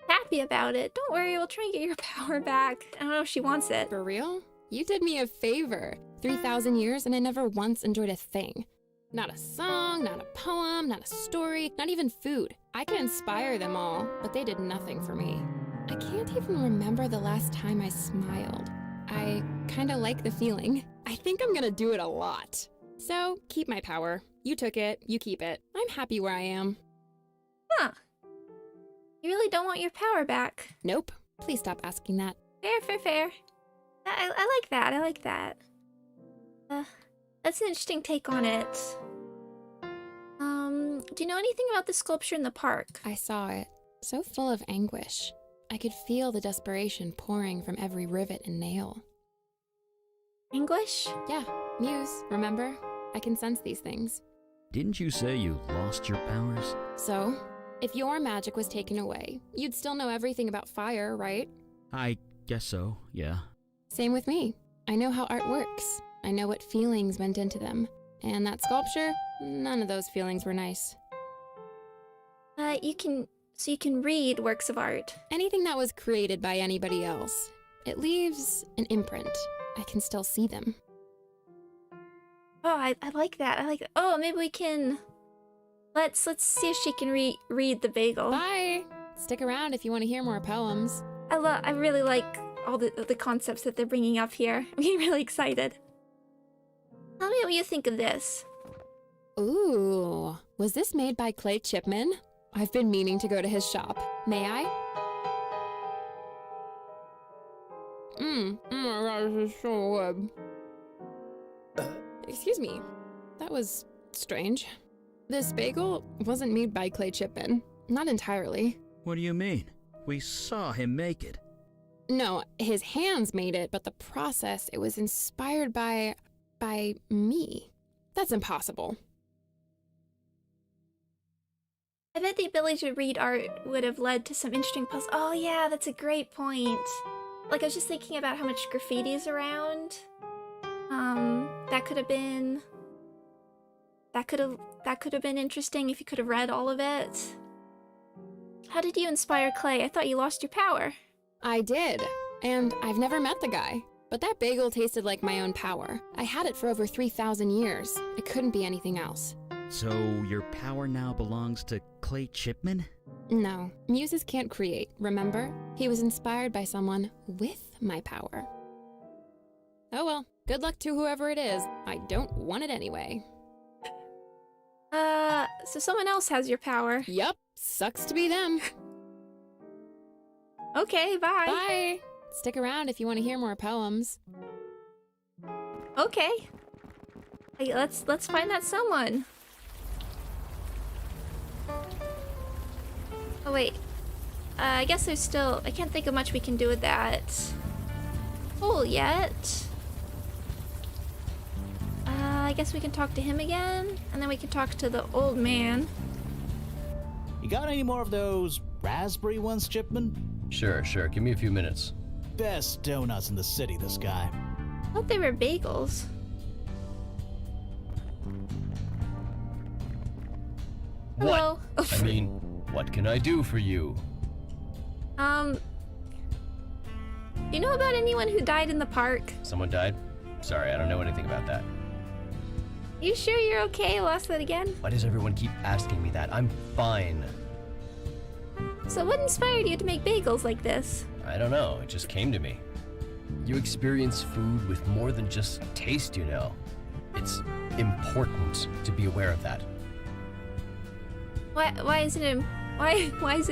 S1: Happy about it. Don't worry, we'll try and get your power back. I don't know if she wants it.
S6: For real? You did me a favor. 3,000 years and I never once enjoyed a thing. Not a song, not a poem, not a story, not even food. I can inspire them all, but they did nothing for me. I can't even remember the last time I smiled. I kinda like the feeling. I think I'm gonna do it a lot. So, keep my power. You took it, you keep it. I'm happy where I am.
S1: Huh. You really don't want your power back.
S6: Nope. Please stop asking that.
S1: Fair. I like that. I like that. That's an interesting take on it. Do you know anything about the sculpture in the park?
S6: I saw it. So full of anguish. I could feel the desperation pouring from every rivet and nail.
S1: Anguish?
S6: Yeah, Muse, remember? I can sense these things.
S2: Didn't you say you lost your powers?
S6: So, if your magic was taken away, you'd still know everything about fire, right?
S2: I guess so, yeah.
S6: Same with me. I know how art works. I know what feelings went into them. And that sculpture, none of those feelings were nice.
S1: You can read works of art.
S6: Anything that was created by anybody else, it leaves an imprint. I can still see them.
S1: Oh, I like that. I like that. Oh, maybe we can... Let's see if she can read the bagel.
S6: Bye! Stick around if you want to hear more poems.
S1: I really like all the concepts that they're bringing up here. I'm getting really excited. Tell me what you think of this.
S6: Ooh, was this made by Clay Chipman? I've been meaning to go to his shop. May I? Oh my god, this is so good. Excuse me. That was strange. This bagel wasn't made by Clay Chipman. Not entirely.
S2: What do you mean? We saw him make it.
S6: No, his hands made it, but the process, it was inspired by me. That's impossible.
S1: I bet the ability to read art would have led to some interesting puzzles. Oh yeah, that's a great point. Like, I was just thinking about how much graffiti is around. That could have been interesting if you could have read all of it. How did you inspire Clay? I thought you lost your power.
S6: I did, and I've never met the guy. But that bagel tasted like my own power. I had it for over 3,000 years. It couldn't be anything else.
S2: So your power now belongs to Clay Chipman?
S6: No, muses can't create, remember? He was inspired by someone with my power. Oh well, good luck to whoever it is. I don't want it anyway.
S1: So someone else has your power.
S6: Yup, sucks to be them.
S1: Okay, bye.
S6: Bye! Stick around if you want to hear more poems.
S1: Okay. Hey, let's find that someone. Oh wait. I guess there's still... I can't think of much we can do with that hole yet. I guess we can talk to him again, and then we can talk to the old man.
S8: You got any more of those raspberry ones, Chipman?
S9: Sure. Give me a few minutes.
S8: Best donuts in the city, this guy.
S1: I thought they were bagels. Hello.
S9: What? I mean, what can I do for you?
S1: You know about anyone who died in the park?
S9: Someone died? Sorry, I don't know anything about that.
S1: You sure you're okay? I'll ask that again.
S9: Why does everyone keep asking me that? I'm fine.
S1: So what inspired you to make bagels like this?
S9: I don't know, it just came to me. You experience food with more than just taste, you know. It's important to be aware of that.
S1: Why is it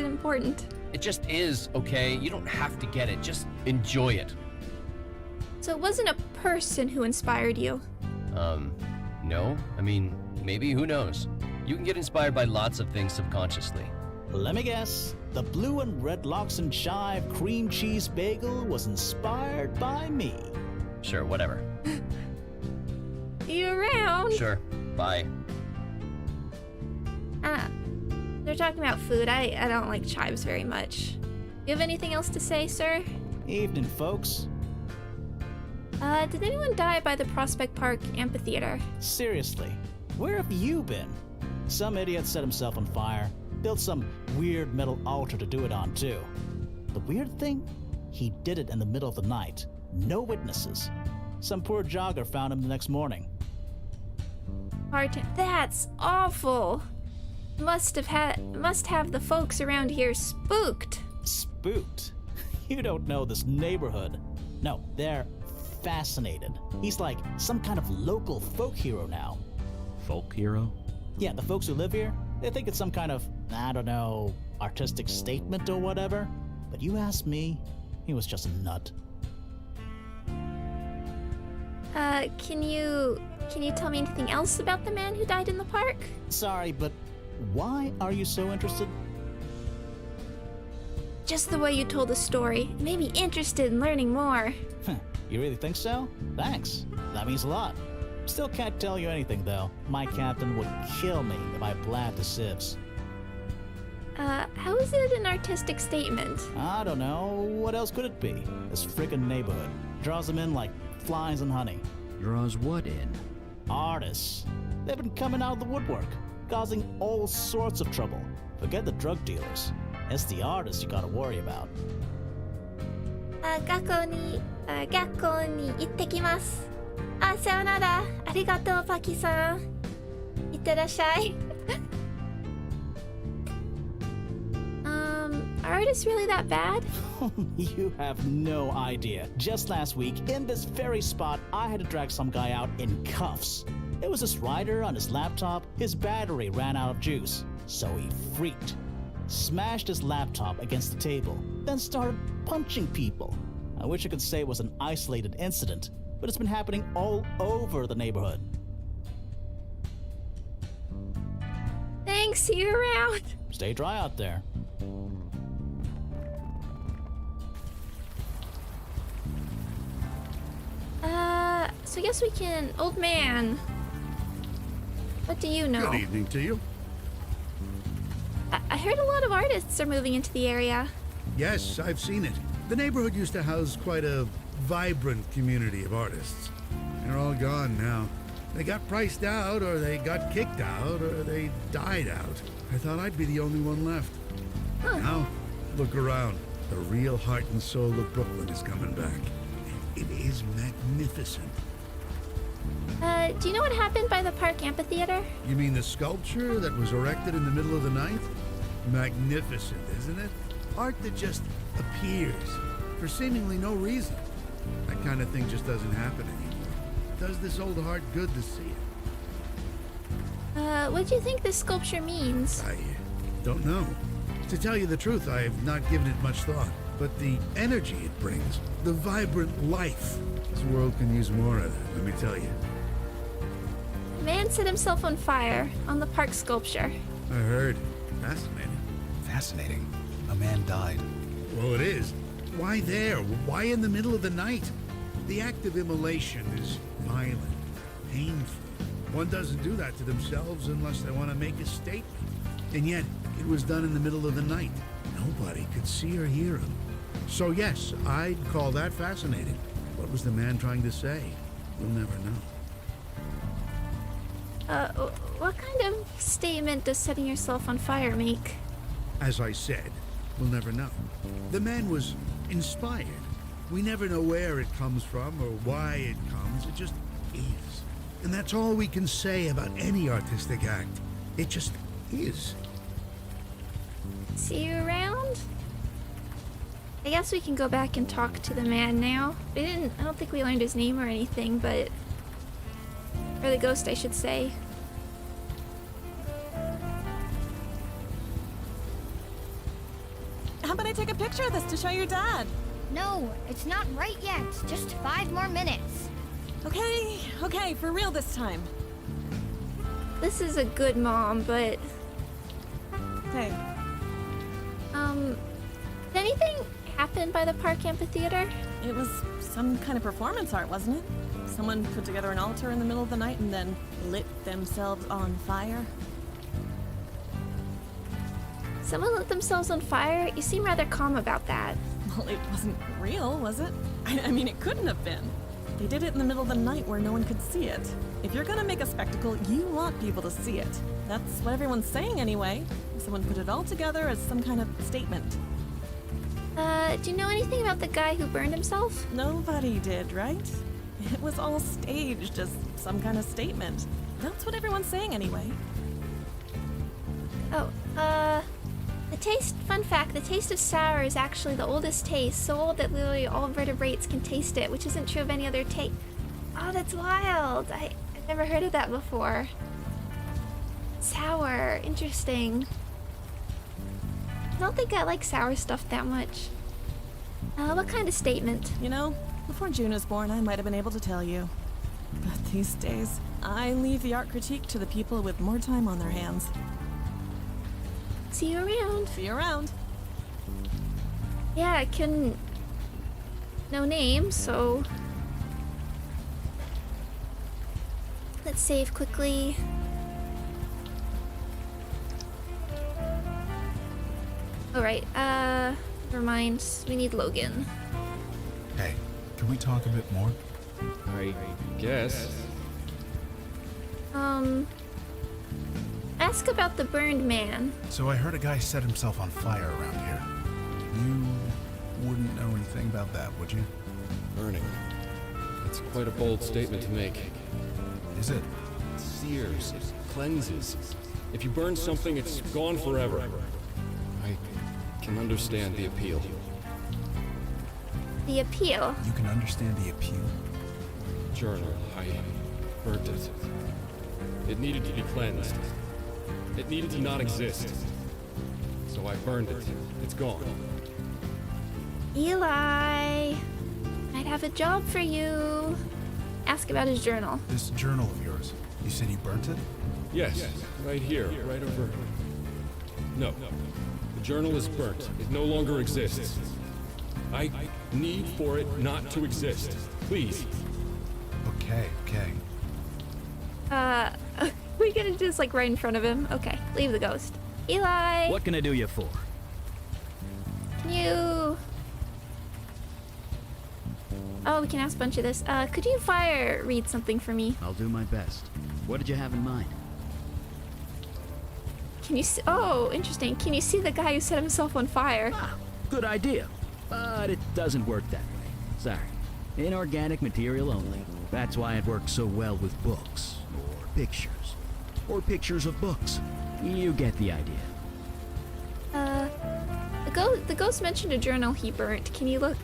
S1: important?
S9: It just is, okay? You don't have to get it, just enjoy it.
S1: So it wasn't a person who inspired you?
S9: No. I mean, maybe, who knows? You can get inspired by lots of things subconsciously.
S8: Let me guess. The blue and red lox and chive cream cheese bagel was inspired by me.
S9: Sure, whatever.
S1: You around?
S9: Sure, bye.
S1: They're talking about food. I don't like chives very much. You have anything else to say, sir?
S8: Evening, folks.
S1: Did anyone die by the Prospect Park Amphitheater?
S8: Seriously, where have you been? Some idiot set himself on fire, built some weird metal altar to do it on, too. The weird thing? He did it in the middle of the night. No witnesses. Some poor jogger found him the next morning.
S1: That's awful. Must have the folks around here spooked.
S8: Spooked? You don't know this neighborhood. No, they're fascinated. He's like some kind of local folk hero now.
S2: Folk hero?
S8: Yeah, the folks who live here, they think it's some kind of, I don't know, artistic statement or whatever. But you ask me, he was just a nut.
S1: Can you tell me anything else about the man who died in the park?
S8: Sorry, but why are you so interested?
S1: Just the way you told the story. It made me interested in learning more.
S8: You really think so? Thanks. That means a lot. Still can't tell you anything, though. My captain would kill me if I blabbed to sieves.
S1: How is it an artistic statement?
S8: I don't know. What else could it be? This frickin' neighborhood. Draws them in like flies and honey.
S2: Draws what in?
S8: Artists. They've been coming out of the woodwork, causing all sorts of trouble. Forget the drug dealers. It's the artists you gotta worry about.
S1: 学校に行ってきます。さよなら。ありがとう、パキさん。いってらっしゃい。Are artists really that bad?
S8: You have no idea. Just last week, in this very spot, I had to drag some guy out in cuffs. It was this writer on his laptop. His battery ran out of juice, so he freaked. Smashed his laptop against the table, then started punching people. I wish I could say it was an isolated incident, but it's been happening all over the neighborhood.
S1: Thanks, see you around.
S8: Stay dry out there.
S1: So I guess we can... Old man. What do you know?
S7: Good evening to you.
S1: I heard a lot of artists are moving into the area.
S7: Yes, I've seen it. The neighborhood used to house quite a vibrant community of artists. They're all gone now. They got priced out, or they got kicked out, or they died out. I thought I'd be the only one left.
S1: Huh.
S7: Now, look around. The real heart and soul of Brooklyn is coming back. It is magnificent.
S1: Do you know what happened by the park amphitheater?
S7: You mean the sculpture that was erected in the middle of the night? Magnificent, isn't it? Art that just appears for seemingly no reason. That kind of thing just doesn't happen anymore. Does this old heart good to see it?
S1: What do you think this sculpture means?
S7: I don't know. To tell you the truth, I have not given it much thought. But the energy it brings, the vibrant life, this world can use more of that, let me tell you.
S1: A man set himself on fire on the park sculpture.
S7: I heard. Fascinating.
S5: Fascinating. A man died.
S7: Well, it is. Why there? Why in the middle of the night? The act of immolation is violent, painful. One doesn't do that to themselves unless they want to make a statement. And yet, it was done in the middle of the night. Nobody could see or hear him. So yes, I'd call that fascinating. What was the man trying to say? We'll never know.
S1: What kind of statement does setting yourself on fire make?
S7: As I said, we'll never know. The man was inspired. We never know where it comes from or why it comes. It just is. And that's all we can say about any artistic act. It just is.
S1: See you around? I guess we can go back and talk to the man now. I don't think we learned his name or anything, but... Or the ghost, I should say.
S11: How about I take a picture of this to show your dad?
S10: No, it's not right yet. Just 5 more minutes.
S11: Okay, for real this time.
S1: This is a good mom, but...
S11: Hey.
S1: Did anything happen by the park amphitheater?
S11: It was some kind of performance art, wasn't it? Someone put together an altar in the middle of the night and then lit themselves on fire.
S1: Someone lit themselves on fire? You seem rather calm about that.
S11: Well, it wasn't real, was it? I mean, it couldn't have been. They did it in the middle of the night where no one could see it. If you're gonna make a spectacle, you want people to see it. That's what everyone's saying anyway. Someone put it all together as some kind of statement.
S1: Do you know anything about the guy who burned himself?
S11: Nobody did, right? It was all staged as some kind of statement. That's what everyone's saying anyway.
S1: Oh, fun fact, the taste of sour is actually the oldest taste, so old that literally all vertebrates can taste it, which isn't true of any other taste. Oh, that's wild. I've never heard of that before. Sour, interesting. I don't think I like sour stuff that much. What kind of statement?
S11: You know, before June was born, I might have been able to tell you. But these days, I leave the art critique to the people with more time on their hands.
S1: See you around.
S11: See you around.
S1: Yeah, I couldn't... No name, so... Let's save quickly. Alright, never mind. We need Logan.
S5: Hey, can we talk a bit more?
S12: I guess.
S1: Ask about the burned man.
S5: So I heard a guy set himself on fire around here. You wouldn't know anything about that, would you?
S12: Burning. It's quite a bold statement to make.
S5: Is it?
S12: It sears, it cleanses. If you burn something, it's gone forever. I can understand the appeal.
S1: The appeal?
S5: You can understand the appeal?
S12: Journal. I burnt it. It needed to be cleansed. It needed to not exist. So I burned it. It's gone.
S1: Eli, I'd have a job for you. Ask about his journal.
S5: This journal of yours, you said you burnt it?
S12: Yes, right here, right over... No, the journal is burnt. It no longer exists. I need for it not to exist. Please.
S5: Okay.
S1: We're gonna do this like right in front of him. Okay, leave the ghost. Eli!
S2: What can I do you for?
S1: Can you... Oh, we can ask a bunch of this. Could you read something for me?
S2: I'll do my best. What did you have in mind?
S1: Can you see... Oh, interesting. Can you see the guy who set himself on fire?
S2: Ah, good idea. But it doesn't work that way. Sorry. Inorganic material only. That's why it works so well with books. Or pictures. Or pictures of books. You get the idea.
S1: The ghost mentioned a journal he burnt. Can you look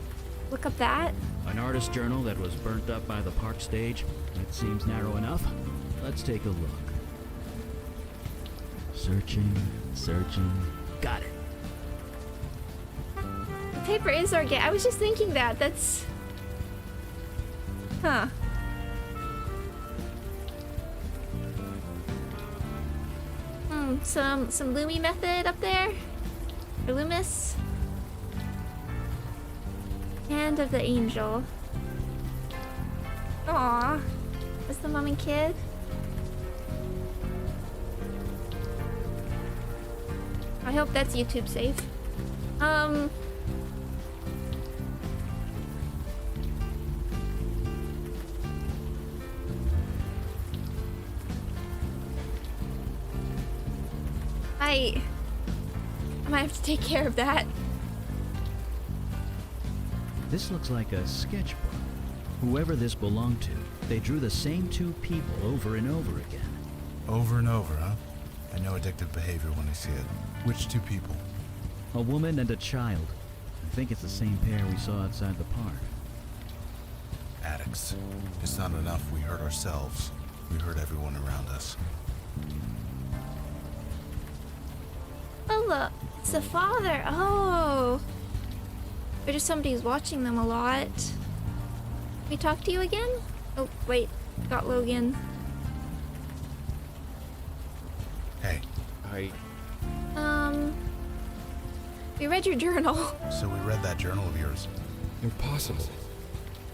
S1: up that?
S2: An artist journal that was burnt up by the park stage? That seems narrow enough. Let's take a look. Searching. Got it.
S1: The paper is organic. I was just thinking that. That's... Huh. Some Lumi method up there? Or Loomis? Hand of the angel. Aww. Is the mom and kid? I hope that's YouTube safe. I might have to take care of that.
S2: This looks like a sketchbook. Whoever this belonged to, they drew the same two people over and over again.
S5: Over and over, huh? I know addictive behavior when I see it. Which two people?
S2: A woman and a child. I think it's the same pair we saw outside the park.
S5: Addicts. It's not enough we hurt ourselves. We hurt everyone around us.
S1: Oh look, it's the father. Oh. Or just somebody who's watching them a lot. Can we talk to you again? Oh, wait. Got Logan.
S5: Hey.
S1: We read your journal.
S5: So we read that journal of yours.
S12: Impossible.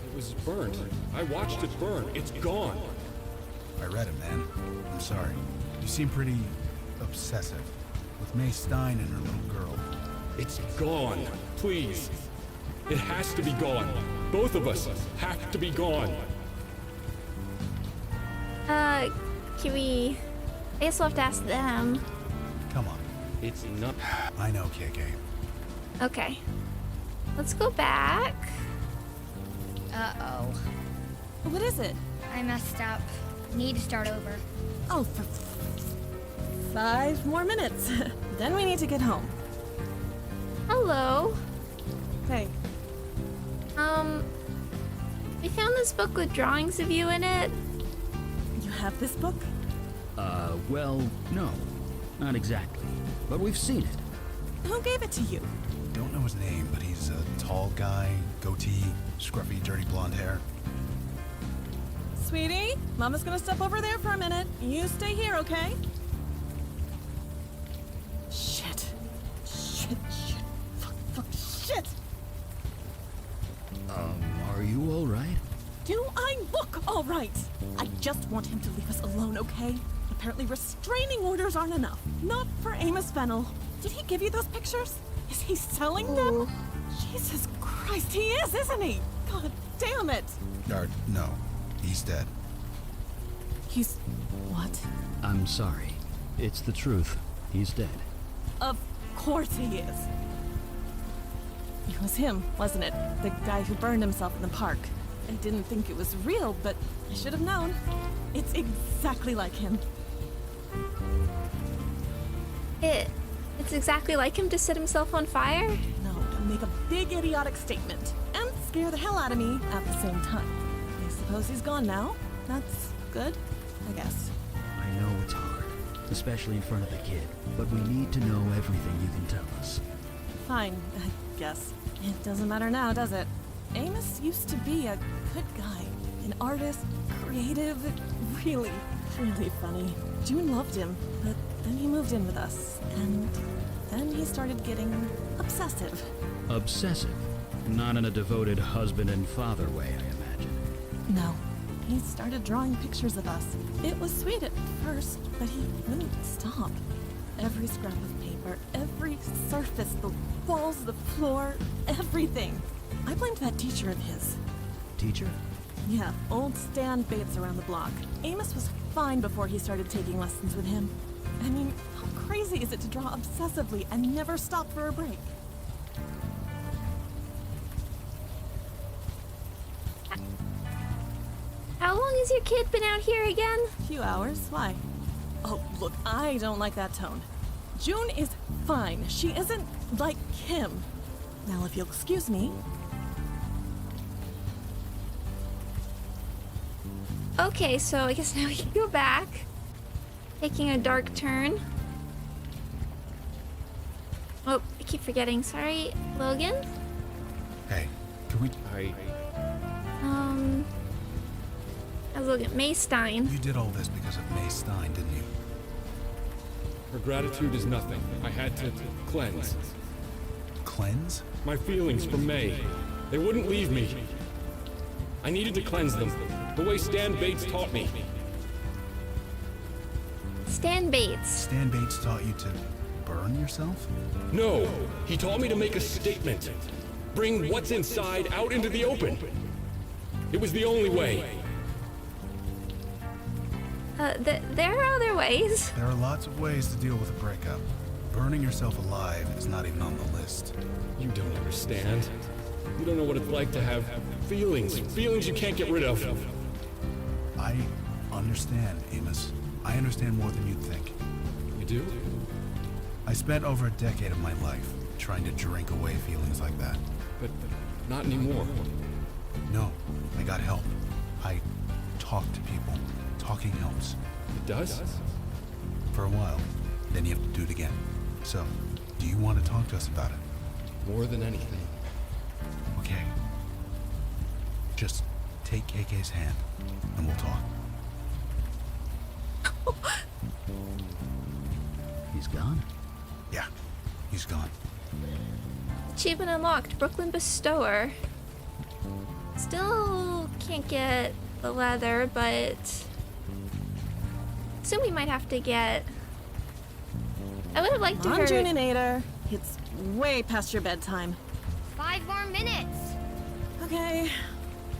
S12: It was burnt. I watched it burn. It's gone.
S5: I read it, man. I'm sorry. You seem pretty obsessive. With May Stein and her little girl.
S12: It's gone. Please. It has to be gone. Both of us have to be gone.
S1: Can we... I guess we'll have to ask them.
S5: Come on.
S12: It's not...
S5: I know, KK.
S1: Okay. Let's go back.
S10: Uh-oh.
S11: What is it?
S10: I messed up. Need to start over.
S11: Oh, for 5 more minutes. Then we need to get home.
S1: Hello.
S11: Hey.
S1: We found this book with drawings of you in it.
S11: You have this book?
S2: Well, no. Not exactly. But we've seen it.
S11: Who gave it to you?
S5: Don't know his name, but he's a tall guy, goatee, scruffy, dirty blonde hair.
S11: Sweetie, Mama's gonna step over there for a minute. You stay here, okay? Shit. Fuck, shit!
S2: Are you alright?
S11: Do I look alright? I just want him to leave us alone, okay? Apparently restraining orders aren't enough. Not for Amos Fennel. Did he give you those pictures? Is he selling them? Jesus Christ, he is, isn't he? God damn it.
S5: No. He's dead.
S11: He's... what?
S2: I'm sorry. It's the truth. He's dead.
S11: Of course he is. It was him, wasn't it? The guy who burned himself in the park. I didn't think it was real, but I should have known. It's exactly like him.
S1: It's exactly like him to set himself on fire?
S11: No, to make a big idiotic statement and scare the hell out of me at the same time. I suppose he's gone now. That's good, I guess.
S2: I know it's hard, especially in front of the kid, but we need to know everything you can tell us.
S11: Fine, I guess. It doesn't matter now, does it? Amos used to be a good guy. An artist, creative, really, really funny. June loved him, but then he moved in with us, and then he started getting obsessive.
S2: Obsessive? Not in a devoted husband and father way, I imagine.
S11: No. He started drawing pictures of us. It was sweet at first, but he wouldn't stop. Every scrap of paper, every surface, the walls, the floor, everything. I blamed that teacher of his.
S2: Teacher?
S11: Yeah, old Stan Bates around the block. Amos was fine before he started taking lessons with him. I mean, how crazy is it to draw obsessively and never stop for a break?
S1: How long has your kid been out here again?
S11: A few hours. Why? Oh, look, I don't like that tone. June is fine. She isn't like him. Now, if you'll excuse me.
S1: Okay, so I guess now we can go back. Taking a dark turn. Oh, I keep forgetting. Sorry, Logan?
S5: Hey, can we...
S1: I was looking at May Stein.
S5: You did all this because of May Stein, didn't you?
S12: Her gratitude is nothing. I had to cleanse.
S5: Cleanse?
S12: My feelings for May. They wouldn't leave me. I needed to cleanse them, the way Stan Bates taught me.
S1: Stan Bates.
S5: Stan Bates taught you to burn yourself?
S12: No, he taught me to make a statement. Bring what's inside out into the open. It was the only way.
S1: There are other ways.
S5: There are lots of ways to deal with a breakup. Burning yourself alive is not even on the list.
S12: You don't understand. You don't know what it's like to have feelings. Feelings you can't get rid of.
S5: I understand, Amos. I understand more than you'd think.
S12: You do?
S5: I spent over a decade of my life trying to drink away feelings like that.
S12: But not anymore.
S5: No, I got help. I talked to people. Talking helps.
S12: It does?
S5: For a while. Then you have to do it again. So, do you want to talk to us about it?
S12: More than anything.
S5: Okay. Just take KK's hand, and we'll talk.
S2: He's gone?
S5: Yeah, he's gone.
S1: Achievement unlocked. Brooklyn Bestower. Still can't get the leather, but... Assume we might have to get... I would have liked to
S11: Come on,
S1: hear...
S11: Juninator. It's way past your bedtime.
S10: 5 more minutes.
S11: Okay.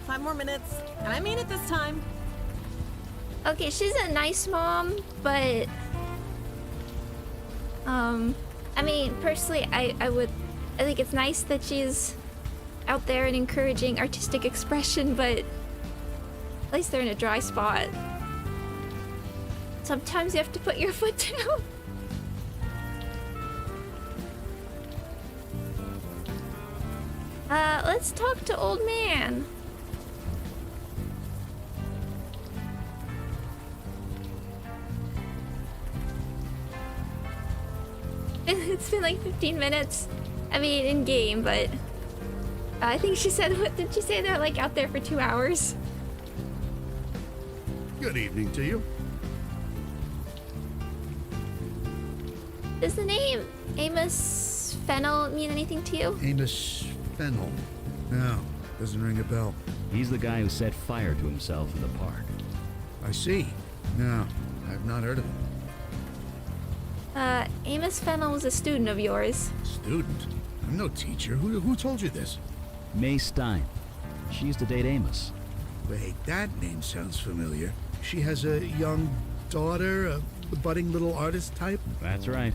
S11: 5 more minutes. And I mean it this time.
S1: Okay, she's a nice mom, but... I mean, personally, I think it's nice that she's out there and encouraging artistic expression, but at least they're in a dry spot. Sometimes you have to put your foot down. Let's talk to old man. It's been like 15 minutes. I mean, in game, but I think she said, what did she say? They're like out there for 2 hours.
S7: Good evening to you.
S1: Does the name Amos Fennel mean anything to you?
S7: Amos Fennel. No, doesn't ring a bell.
S2: He's the guy who set fire to himself in the park.
S7: I see. No, I've not heard of him.
S1: Amos Fennel was a student of yours.
S7: Student? I'm no teacher. Who told you this?
S2: May Stein. She used to date Amos.
S7: Wait, that name sounds familiar. She has a young daughter, a budding little artist type?
S2: That's right.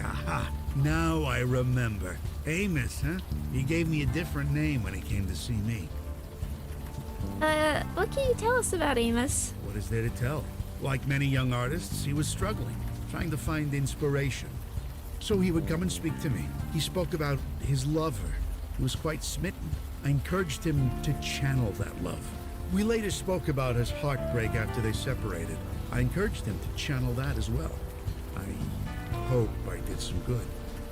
S7: Aha, now I remember. Amos, huh? He gave me a different name when he came to see me.
S1: What can you tell us about Amos?
S7: What is there to tell? Like many young artists, he was struggling, trying to find inspiration. So he would come and speak to me. He spoke about his lover. He was quite smitten. I encouraged him to channel that love. We later spoke about his heartbreak after they separated. I encouraged him to channel that as well. I hope I did some good.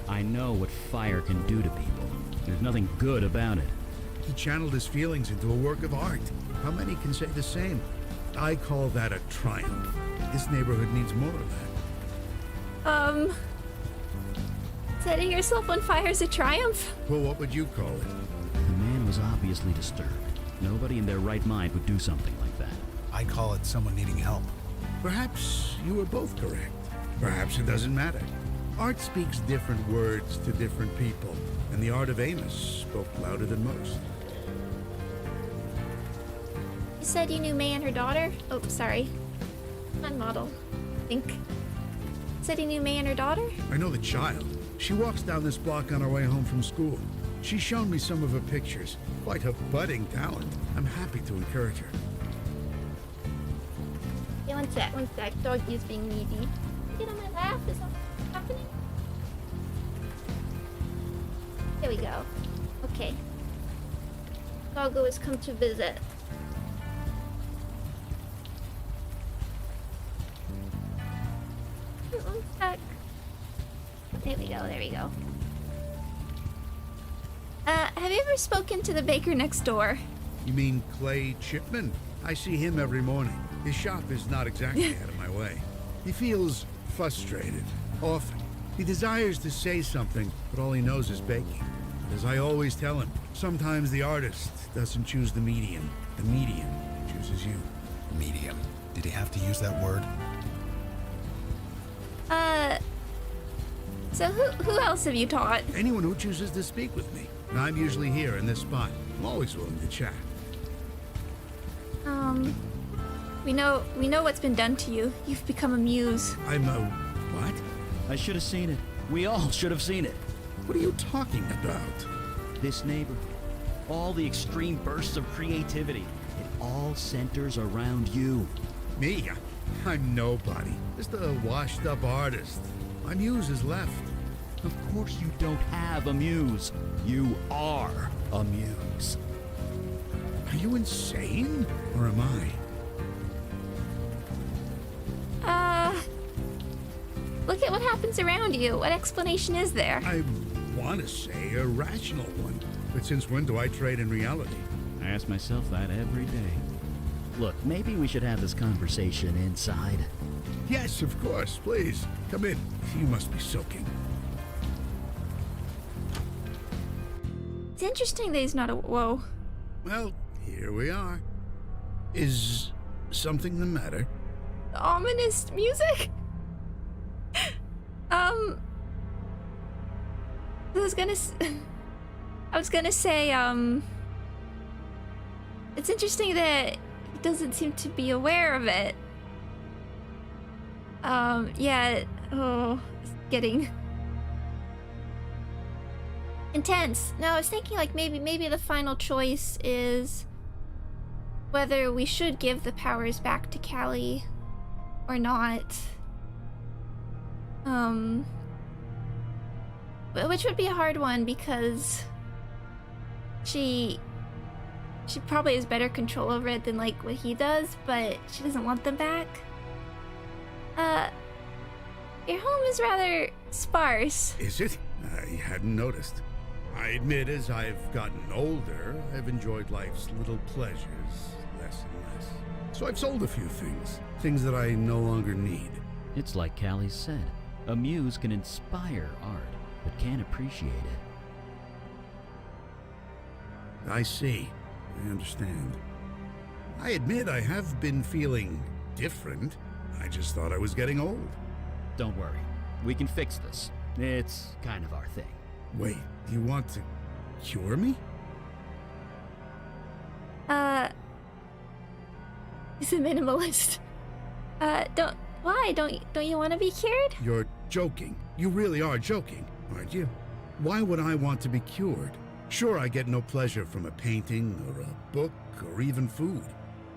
S2: I know what fire can do to people. There's nothing good about it.
S7: He channeled his feelings into a work of art. How many can say the same? I call that a triumph. This neighborhood needs more of that.
S1: Setting yourself on fire is a triumph?
S7: Well, what would you call it?
S2: The man was obviously disturbed. Nobody in their right mind would do something like that.
S5: I call it someone needing help.
S7: Perhaps you were both correct. Perhaps it doesn't matter. Art speaks different words to different people, and the art of Amos spoke louder than most.
S1: You said you knew May and her daughter? Oh, sorry. Not model, I think. Said you knew May and her daughter?
S7: I know the child. She walks down this block on her way home from school. She's shown me some of her pictures. Quite a budding talent. I'm happy to encourage her.
S1: Yeah, one sec. Doggy is being needy. Get on my lap? Is something happening? There we go. Okay. Doggo has come to visit. One sec. There we go. Have you ever spoken to the baker next door?
S7: You mean Clay Chipman? I see him every morning. His shop is not exactly out of my way. He feels frustrated, often. He desires to say something, but all he knows is baking. But as I always tell him, sometimes the artist doesn't choose the medium chooses you.
S5: Medium. Did he have to use that word?
S1: So who else have you taught?
S7: Anyone who chooses to speak with me. And I'm usually here in this spot. I'm always willing to chat.
S1: We know what's been done to you. You've become a muse.
S7: I'm a what?
S2: I should have seen it. We all should have seen it.
S7: What are you talking about?
S2: This neighborhood, all the extreme bursts of creativity, it all centers around you.
S7: Me? I'm nobody. Just a washed-up artist. My muse has left.
S2: Of course you don't have a muse. You are a muse.
S7: Are you insane? Or am I?
S1: Look at what happens around you. What explanation is there?
S7: I want to say a rational one. But since when do I trade in reality?
S2: I ask myself that every day. Look, maybe we should have this conversation inside.
S7: Yes, of course. Please, come in. You must be soaking.
S1: It's interesting that he's not a... Whoa.
S7: Well, here we are. Is something the matter?
S1: Ominous music? I was gonna say, it's interesting that he doesn't seem to be aware of it. Yeah, it's getting intense. No, I was thinking like maybe the final choice is whether we should give the powers back to Callie or not. Which would be a hard one because she probably has better control over it than like what he does, but she doesn't want them back. Your home is rather sparse.
S7: Is it? I hadn't noticed. I admit as I've gotten older, I've enjoyed life's little pleasures less and less. So I've sold a few things that I no longer need.
S2: It's like Callie said. A muse can inspire art, but can't appreciate it.
S7: I see. I understand. I admit I have been feeling different. I just thought I was getting old.
S2: Don't worry. We can fix this. It's kind of our thing.
S7: Wait, you want to cure me?
S1: He's a minimalist. Why? Don't you want to be cured?
S7: You're joking. You really are joking, aren't you? Why would I want to be cured? Sure, I get no pleasure from a painting or a book or even food.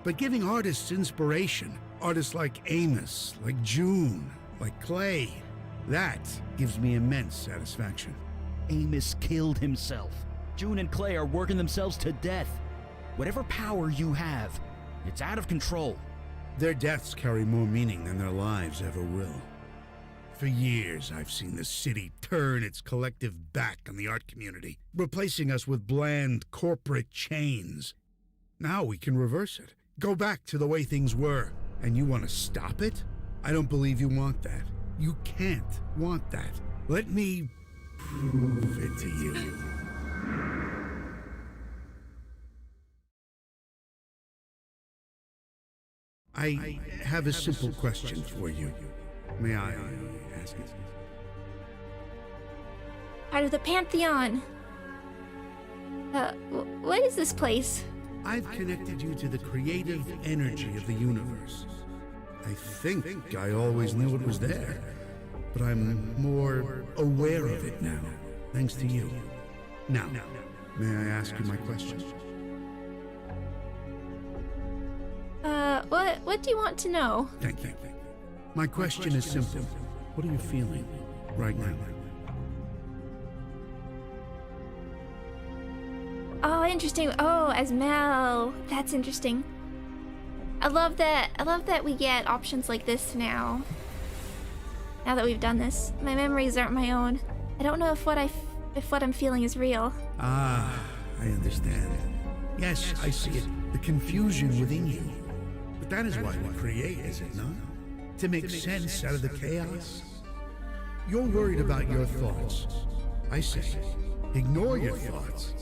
S7: But giving artists inspiration, artists like Amos, like June, like Clay, that gives me immense satisfaction.
S2: Amos killed himself. June and Clay are working themselves to death. Whatever power you have, it's out of control.
S7: Their deaths carry more meaning than their lives ever will. For years, I've seen the city turn its collective back on the art community, replacing us with bland corporate chains. Now we can reverse it, go back to the way things were. And you want to stop it? I don't believe you want that. You can't want that. Let me prove it to you. I have a simple question for you. May I ask it?
S1: Part of the Pantheon. What is this place?
S7: I've connected you to the creative energy of the universe. I think I always knew it was there, but I'm more aware of it now, thanks to you. Now, may I ask you my question?
S1: What do you want to know?
S7: Thank you. My question is simple. What are you feeling right now?
S1: Oh, interesting. Oh, as Mel. That's interesting. I love that we get options like this now. Now that we've done this. My memories aren't my own. I don't know if what I'm feeling is real.
S7: Ah, I understand. Yes, I see it. The confusion within you. But that is why we create, is it not? To make sense out of the chaos. You're worried about your thoughts. I say, ignore your thoughts.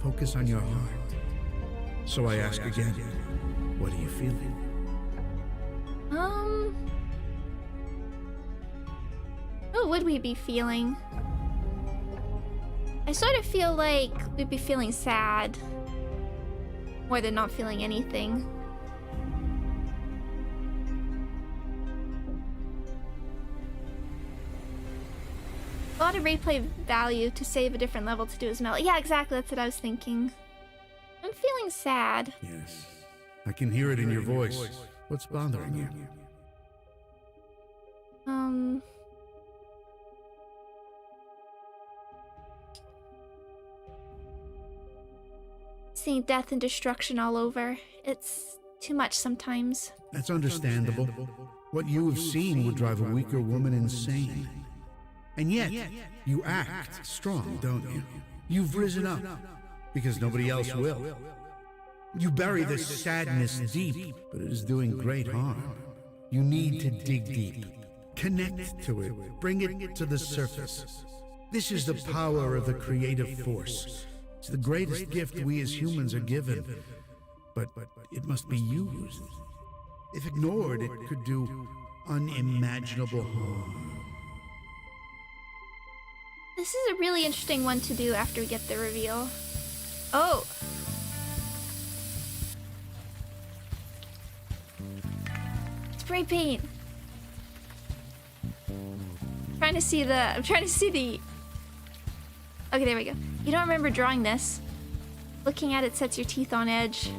S7: Focus on your heart. So I ask again, what are you feeling?
S1: What would we be feeling? I sort of feel like we'd be feeling sad. More than not feeling anything. A lot of replay value to save a different level to do as Mel. Yeah, exactly. That's what I was thinking. I'm feeling sad.
S7: Yes. I can hear it in your voice. What's bothering you?
S1: Seeing death and destruction all over. It's too much sometimes.
S7: That's understandable. What you have seen would drive a weaker woman insane. And yet, you act strong, don't you? You've risen up, because nobody else will. You bury this sadness deep, but it is doing great harm. You need to dig deep. Connect to it. Bring it to the surface. This is the power of the creative force. It's the greatest gift we as humans are given, but it must be used. If ignored, it could do unimaginable harm.
S1: This is a really interesting one to do after we get the reveal. Oh! Spray paint! I'm trying to see the... Okay, there we go. You don't remember drawing this. Looking at it sets your teeth on edge.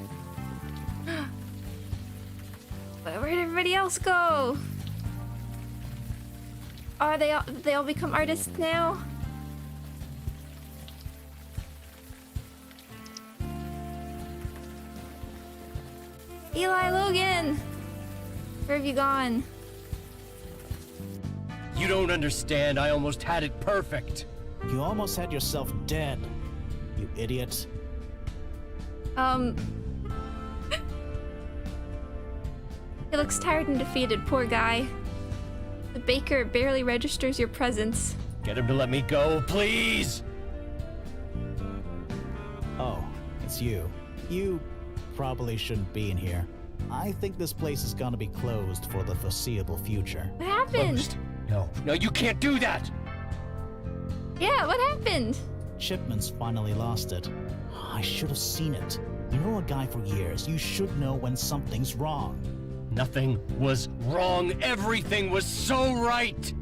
S1: Where'd everybody else go? Are they all become artists now? Eli Logan! Where have you gone?
S9: You don't understand. I almost had it perfect.
S8: You almost had yourself dead, you idiot.
S1: He looks tired and defeated, poor guy. The baker barely registers your presence.
S9: Get him to let me go, please!
S8: Oh, it's you. You probably shouldn't be in here. I think this place is gonna be closed for the foreseeable future.
S1: What happened?
S9: Closed. No, you can't do that!
S1: Yeah, what happened?
S8: Shipments finally lost it. I should have seen it. You know a guy for years. You should know when something's wrong.
S9: Nothing was wrong. Everything was so right!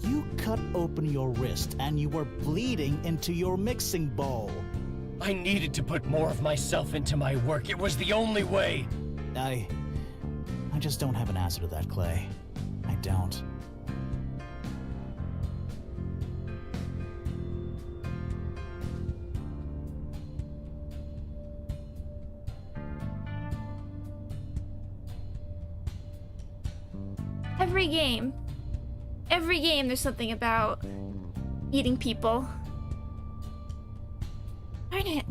S8: You cut open your wrist and you were bleeding into your mixing bowl.
S9: I needed to put more of myself into my work. It was the only way.
S8: I just don't have an answer to that, Clay. I don't.
S1: Every game there's something about eating people. Darn it.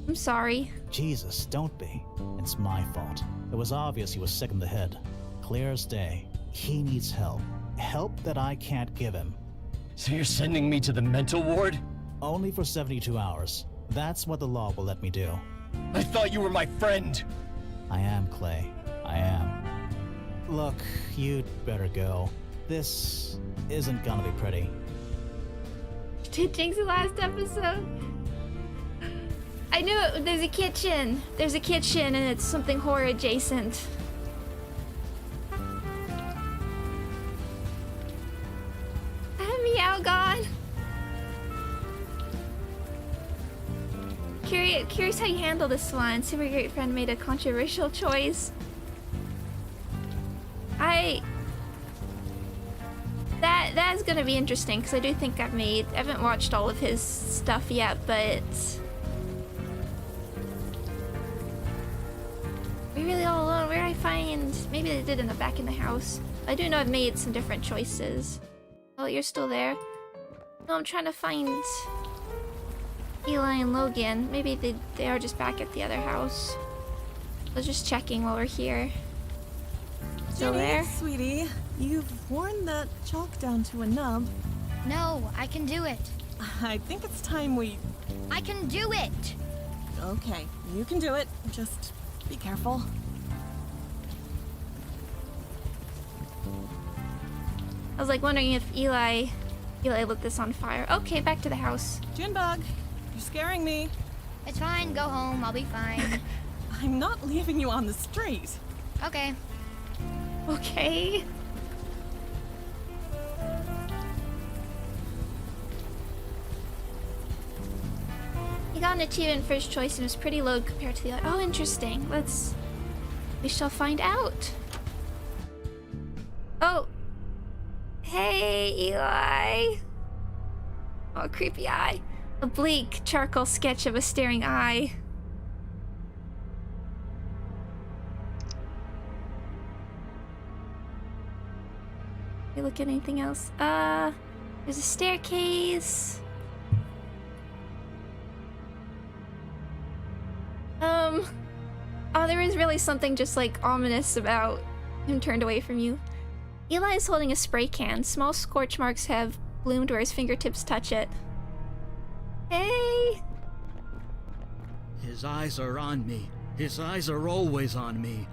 S1: I'm sorry.
S8: Jesus, don't be. It's my fault. It was obvious he was sick in the head. Clear as day. He needs help. Help that I can't give him.
S9: So you're sending me to the mental ward?
S8: Only for 72 hours. That's what the law will let me do.
S9: I thought you were my friend.
S8: I am, Clay. I am. Look, you'd better go. This isn't gonna be pretty.
S1: Did jinx the last episode? I knew it. There's a kitchen. There's a kitchen and it's something horror adjacent. Meow gone. Curious how you handle this one. Super great friend made a controversial choice. That's gonna be interesting because I do think I haven't watched all of his stuff yet, but we really all alone. Where do I find? Maybe they did in the back in the house. I do know I've made some different choices. Oh, you're still there. No, I'm trying to find Eli and Logan. Maybe they are just back at the other house. I was just checking while we're here. Still
S11: Jenny,
S1: there?
S11: Sweetie, you've worn that chalk down to a nub.
S10: No, I can do it.
S11: I think it's time we...
S10: I can do it!
S11: Okay, you can do it. Just be careful.
S1: I was like wondering if Eli lit this on fire. Okay, back to the house.
S11: Junebug, you're scaring me.
S10: It's fine, go home, I'll be fine.
S11: I'm not leaving you on the street.
S10: Okay.
S1: Okay. He got an achievement first choice and was pretty low compared to the other. Oh, interesting. We shall find out. Oh. Hey, Eli. Oh, creepy eye. A bleak charcoal sketch of a staring eye. You look at anything else? There's a staircase. Oh, there is really something just like ominous about him turned away from you. Eli is holding a spray can. Small scorch marks have bloomed where his fingertips touch it. Hey!
S2: His eyes are on me. His eyes are always on me.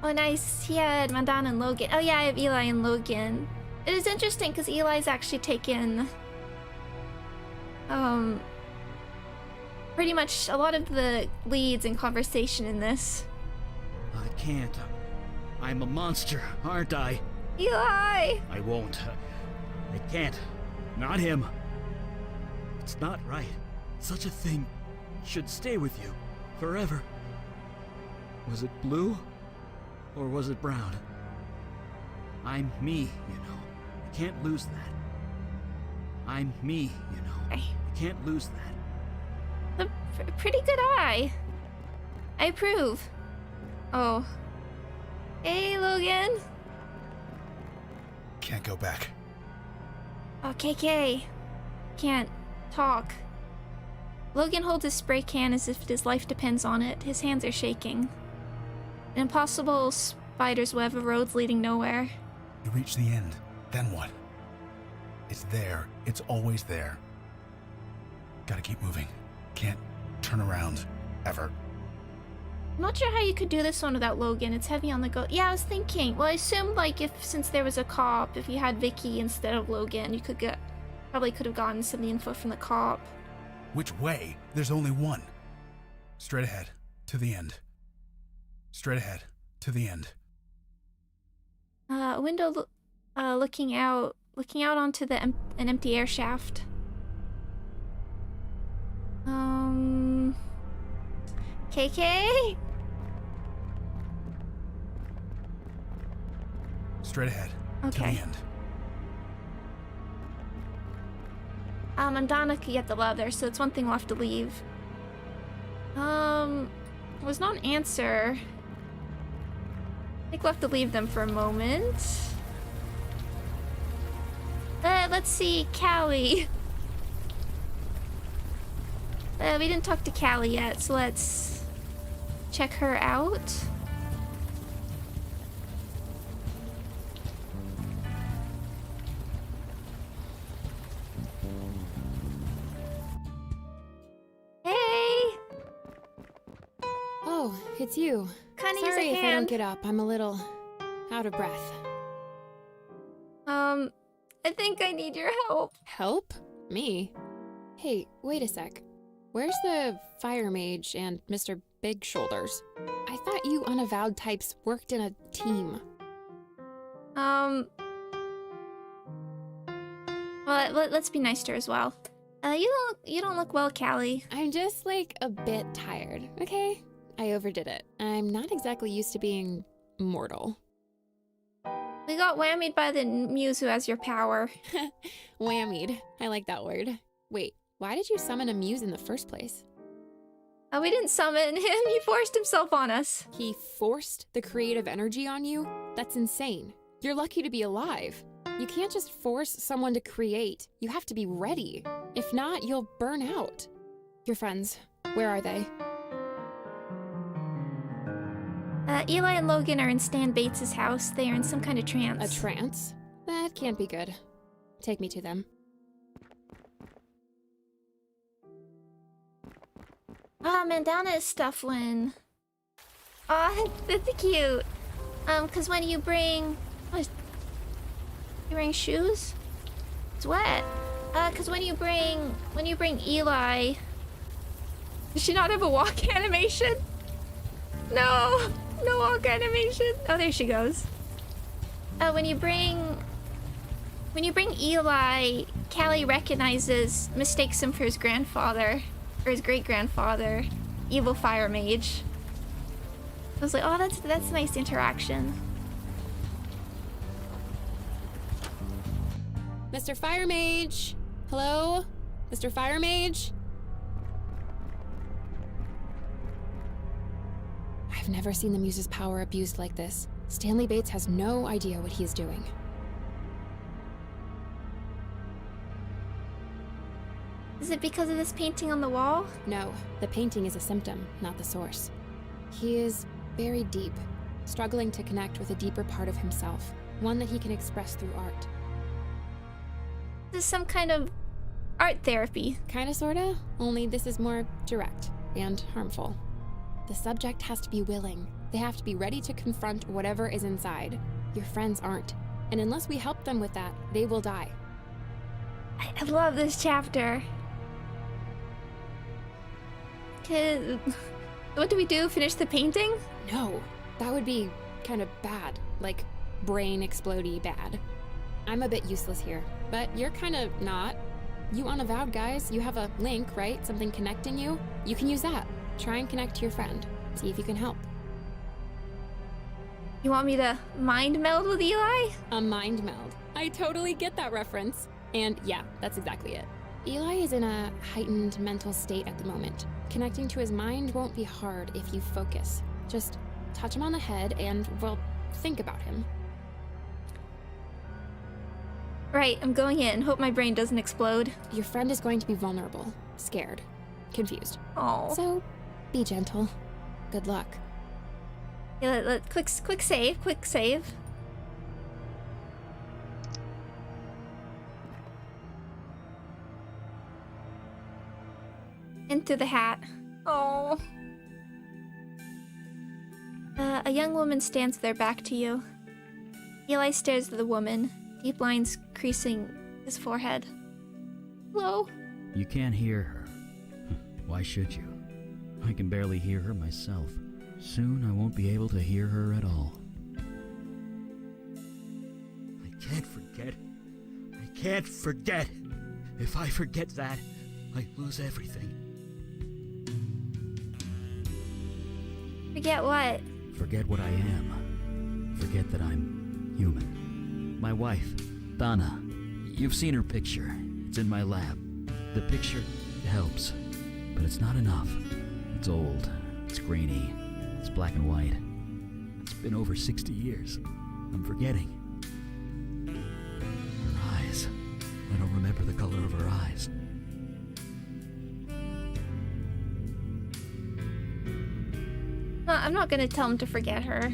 S1: Oh, nice. He had Madonna and Logan. Oh, yeah, I have Eli and Logan. It is interesting because Eli's actually taken pretty much a lot of the leads in conversation in this.
S2: I can't. I'm a monster, aren't I?
S1: Eli!
S2: I won't. I can't. Not him. It's not right. Such a thing should stay with you forever. Was it blue? Or was it brown? I'm me, you know. I can't lose that. I'm me, you know. I can't lose that.
S1: A pretty good eye. I approve. Oh. Hey, Logan.
S5: Can't go back.
S1: Oh, KK. Can't talk. Logan holds his spray can as if his life depends on it. His hands are shaking. An impossible spider's web of roads leading nowhere.
S5: You reach the end. Then what? It's there. It's always there. Gotta keep moving. Can't turn around ever.
S1: I'm not sure how you could do this one without Logan. It's heavy on the go. Yeah, I was thinking. Well, I assumed like since there was a cop, if you had Vicky instead of Logan, you could probably could have gotten some of the info from the cop.
S5: Which way? There's only one. Straight ahead, to the end. Straight ahead, to the end.
S1: A window looking out onto an empty air shaft. KK?
S5: Straight ahead, to the
S1: Okay.
S5: end.
S1: And Donna could get the leather, so it's one thing left to leave. Was not an answer. I think we'll have to leave them for a moment. Let's see, Callie. We didn't talk to Callie yet, so let's check her out. Hey!
S6: Oh, it's you.
S1: Kinda use a
S6: Sorry if I don't
S1: hand.
S6: get up. I'm a little out of breath.
S1: I think I need your help.
S6: Help? Me? Hey, wait a sec. Where's the fire mage and Mr. Big Shoulders? I thought you Unavowed types worked in a team.
S1: Well, let's be nice to her as well. You don't look well, Callie.
S6: I'm just like a bit tired, okay? I overdid it. I'm not exactly used to being mortal.
S1: We got whammied by the muse who has your power.
S6: Whammied. I like that word. Wait, why did you summon a muse in the first place?
S1: We didn't summon him. He forced himself on us.
S6: He forced the creative energy on you? That's insane. You're lucky to be alive. You can't just force someone to create. You have to be ready. If not, you'll burn out. Your friends, where are they?
S1: Eli and Logan are in Stan Bates' house. They are in some kind of trance.
S6: A trance? That can't be good. Take me to them.
S1: Mandana is Stufflin. That's cute. Cause when you bring... You're wearing shoes? It's wet. Cause when you bring Eli... Does she not have a walk animation? No! No walk animation. Oh, there she goes. When you bring Eli, Callie mistakes him for his grandfather, or his great-grandfather, evil fire mage. I was like, oh, that's a nice interaction.
S6: Mr. Fire Mage! Hello? Mr. Fire Mage? I've never seen the Muse's power abused like this. Stanley Bates has no idea what he is doing.
S1: Is it because of this painting on the wall?
S6: No, the painting is a symptom, not the source. He is buried deep, struggling to connect with a deeper part of himself, one that he can express through art.
S1: This is some kind of art therapy.
S6: Kinda sorta, only this is more direct and harmful. The subject has to be willing. They have to be ready to confront whatever is inside. Your friends aren't. And unless we help them with that, they will die.
S1: I love this chapter. What do we do? Finish the painting?
S6: No, that would be kind of bad. Like, brain explodey bad. I'm a bit useless here, but you're kind of not. You Unavowed guys, you have a link, right? Something connecting you? You can use that. Try and connect to your friend. See if you can help.
S1: You want me to mind meld with Eli?
S6: A mind meld. I totally get that reference. And yeah, that's exactly it. Eli is in a heightened mental state at the moment. Connecting to his mind won't be hard if you focus. Just touch him on the head and, well, think about him.
S1: Right, I'm going in. Hope my brain doesn't explode.
S6: Your friend is going to be vulnerable, scared, confused.
S1: Oh.
S6: So, be gentle. Good luck.
S1: Yeah, quick save. Into the hat. Oh. A young woman stands with her back to you. Eli stares at the woman, deep lines creasing his forehead. Hello?
S2: You can't hear her. Why should you? I can barely hear her myself. Soon I won't be able to hear her at all. I can't forget. I can't forget. If I forget that, I lose everything.
S1: Forget what?
S2: Forget what I am. Forget that I'm human. My wife, Donna. You've seen her picture. It's in my lab. The picture helps, but it's not enough. It's old. It's grainy. It's black and white. It's been over 60 years. I'm forgetting. Her eyes. I don't remember the color of her eyes.
S1: I'm not gonna tell him to forget her.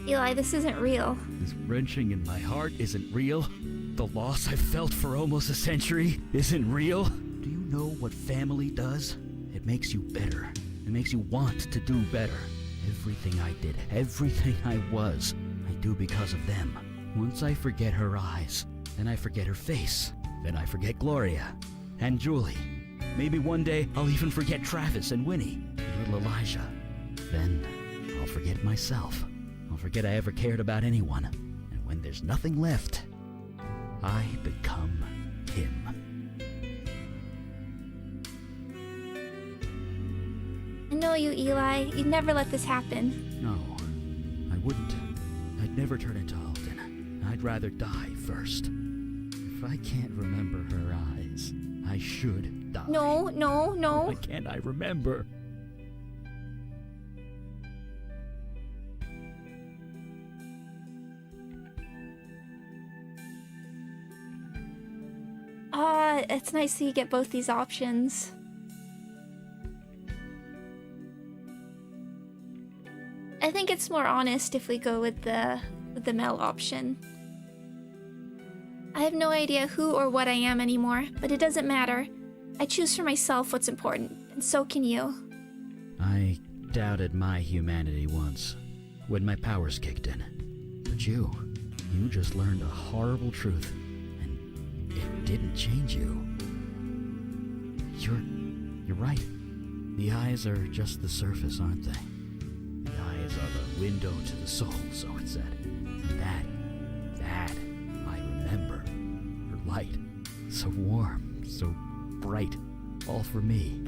S1: Eli, this isn't real.
S2: This wrenching in my heart isn't real. The loss I've felt for almost a century isn't real. Do you know what family does? It makes you better. It makes you want to do better. Everything I did, everything I was, I do because of them. Once I forget her eyes, then I forget her face. Then I forget Gloria and Julie. Maybe one day I'll even forget Travis and Winnie and little Elijah. Then I'll forget myself. I'll forget I ever cared about anyone. And when there's nothing left, I become him.
S1: I know you, Eli. You'd never let this happen.
S2: No, I wouldn't. I'd never turn into Alden. I'd rather die first. If I can't remember her eyes, I should die.
S1: No.
S2: Why can't I remember?
S1: It's nice that you get both these options. I think it's more honest if we go with the Mel option. I have no idea who or what I am anymore, but it doesn't matter. I choose for myself what's important, and so can you.
S2: I doubted my humanity once, when my powers kicked in. But you just learned a horrible truth, and it didn't change you. You're right. The eyes are just the surface, aren't they? The eyes are the window to the soul, so it said. That I remember. Her light, so warm, so bright, all for me.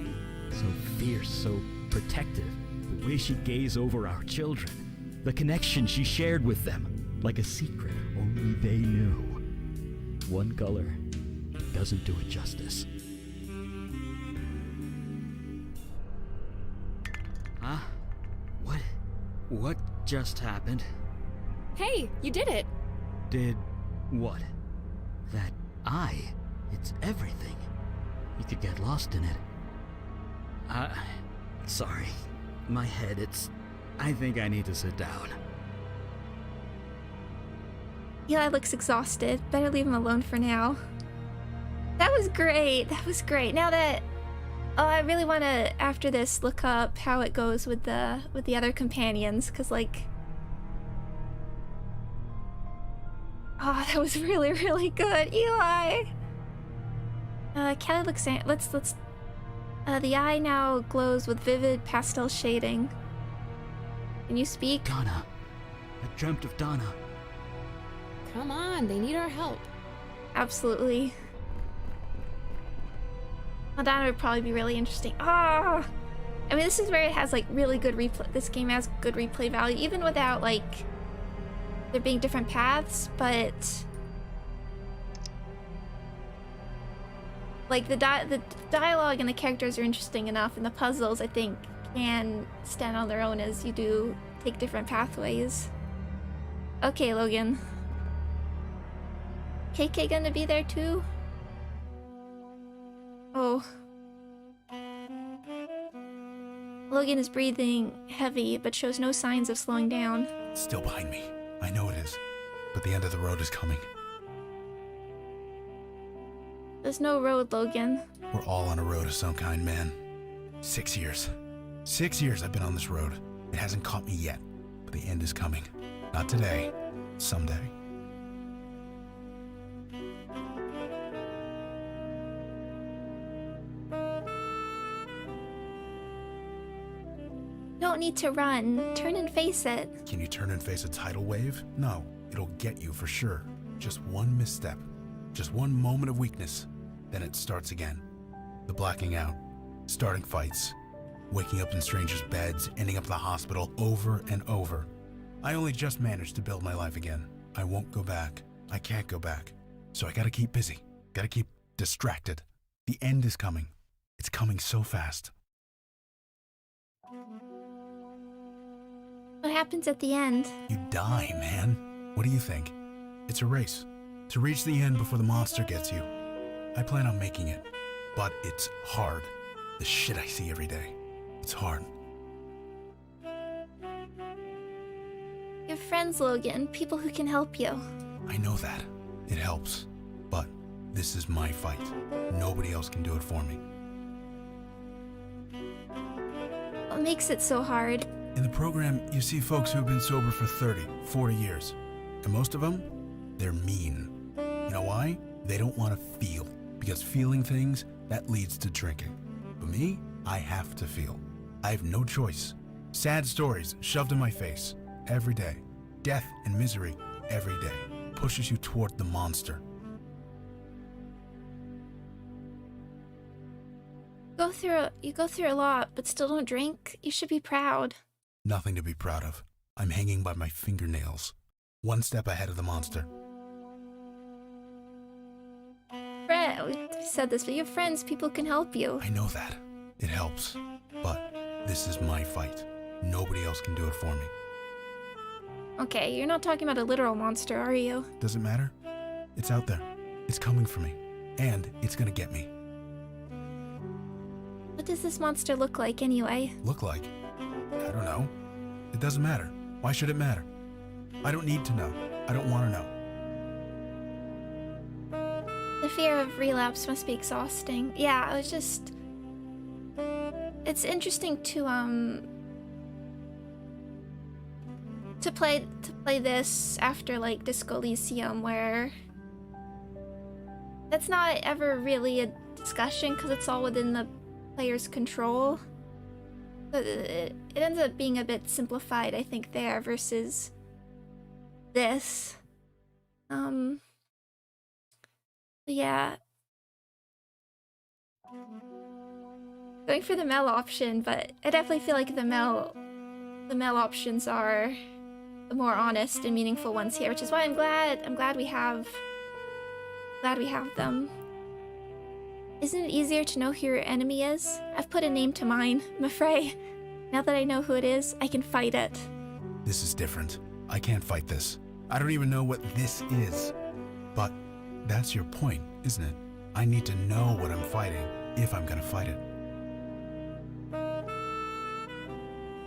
S2: So fierce, so protective. The way she gazed over our children. The connection she shared with them. Like a secret only they knew. One color doesn't do it justice. Huh? What just happened?
S6: Hey, you did it!
S2: Did what? That eye. It's everything. You could get lost in it. Sorry. My head, I think I need to sit down.
S1: Eli looks exhausted. Better leave him alone for now. That was great. Now that... Oh, I really want to, after this, look up how it goes with the other companions, because, like... Oh, that was really, really good, Eli! Kelly looks... Let's... the eye now glows with vivid pastel shading. Can you speak?
S2: Donna. I dreamt of Donna.
S6: Come on, they need our help.
S1: Absolutely. Well, Donna would probably be really interesting. I mean, this is where it has, like, really good replay. This game has good replay value, even without, like, there being different paths, but... Like, the dialogue and the characters are interesting enough, and the puzzles, I think, can stand on their own as you do take different pathways. Okay, Logan. KK gonna be there too? Oh. Logan is breathing heavy, but shows no signs of slowing down.
S5: It's still behind me. I know it is. But the end of the road is coming.
S1: There's no road, Logan.
S5: We're all on a road of some kind, man. 6 years. 6 years I've been on this road. It hasn't caught me yet, but the end is coming. Not today. Someday.
S1: Don't need to run. Turn and face it.
S5: Can you turn and face a tidal wave? No, it'll get you for sure. Just one misstep. Just one moment of weakness. Then it starts again. The blacking out. Starting fights. Waking up in strangers' beds, ending up in the hospital over and over. I only just managed to build my life again. I won't go back. I can't go back. So I gotta keep busy. Gotta keep distracted. The end is coming. It's coming so fast.
S1: What happens at the end?
S5: You die, man. What do you think? It's a race. To reach the end before the monster gets you. I plan on making it. But it's hard. The shit I see every day. It's hard.
S1: You have friends, Logan. People who can help you.
S5: I know that. It helps. But this is my fight. Nobody else can do it for me.
S1: What makes it so hard?
S5: In the program, you see folks who have been sober for 30, 40 years. And most of them, they're mean. You know why? They don't want to feel. Because feeling things, that leads to drinking. But me, I have to feel. I have no choice. Sad stories shoved in my face. Every day. Death and misery every day. Pushes you toward the monster.
S1: You go through a lot, but still don't drink. You should be proud.
S5: Nothing to be proud of. I'm hanging by my fingernails. One step ahead of the monster.
S1: Fred, we said this, but you have friends, people can help you.
S5: I know that. It helps. But this is my fight. Nobody else can do it for me.
S1: Okay, you're not talking about a literal monster, are you?
S5: Does it matter? It's out there. It's coming for me. And it's gonna get me.
S1: What does this monster look like anyway?
S5: Look like? I don't know. It doesn't matter. Why should it matter? I don't need to know. I don't want to know.
S1: The fear of relapse must be exhausting. Yeah, I was just... It's interesting to play this after like Disco Elysium, where that's not ever really a discussion because it's all within the player's control. But it ends up being a bit simplified, I think, there versus this. Yeah. Going for the male option, but I definitely feel like the male options are the more honest and meaningful ones here, which is why I'm glad we have them. Isn't it easier to know who your enemy is? I've put a name to mine, I'm afraid. Now that I know who it is, I can fight it.
S5: This is different. I can't fight this. I don't even know what this is. But that's your point, isn't it? I need to know what I'm fighting if I'm gonna fight it.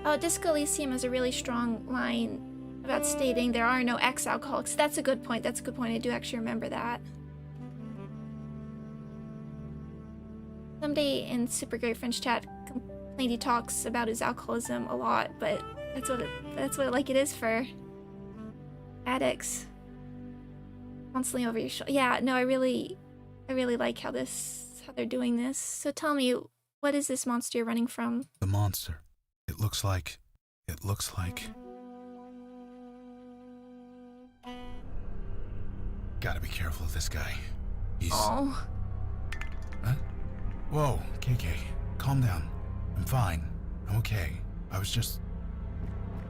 S1: Oh, Disco Elysium has a really strong line about stating there are no ex-alcoholics. That's a good point. That's a good point. I do actually remember that. Somebody in Super Great French Chat complained he talks about his alcoholism a lot, but that's what it is for addicts. Constantly over your shoulder. Yeah, no, I really like how they're doing this. So tell me, what is this monster you're running from?
S5: The monster. It looks like... Gotta be careful of this guy. He's...
S1: Oh.
S5: Huh? Whoa, KK. Calm down. I'm fine. I'm okay. I was just...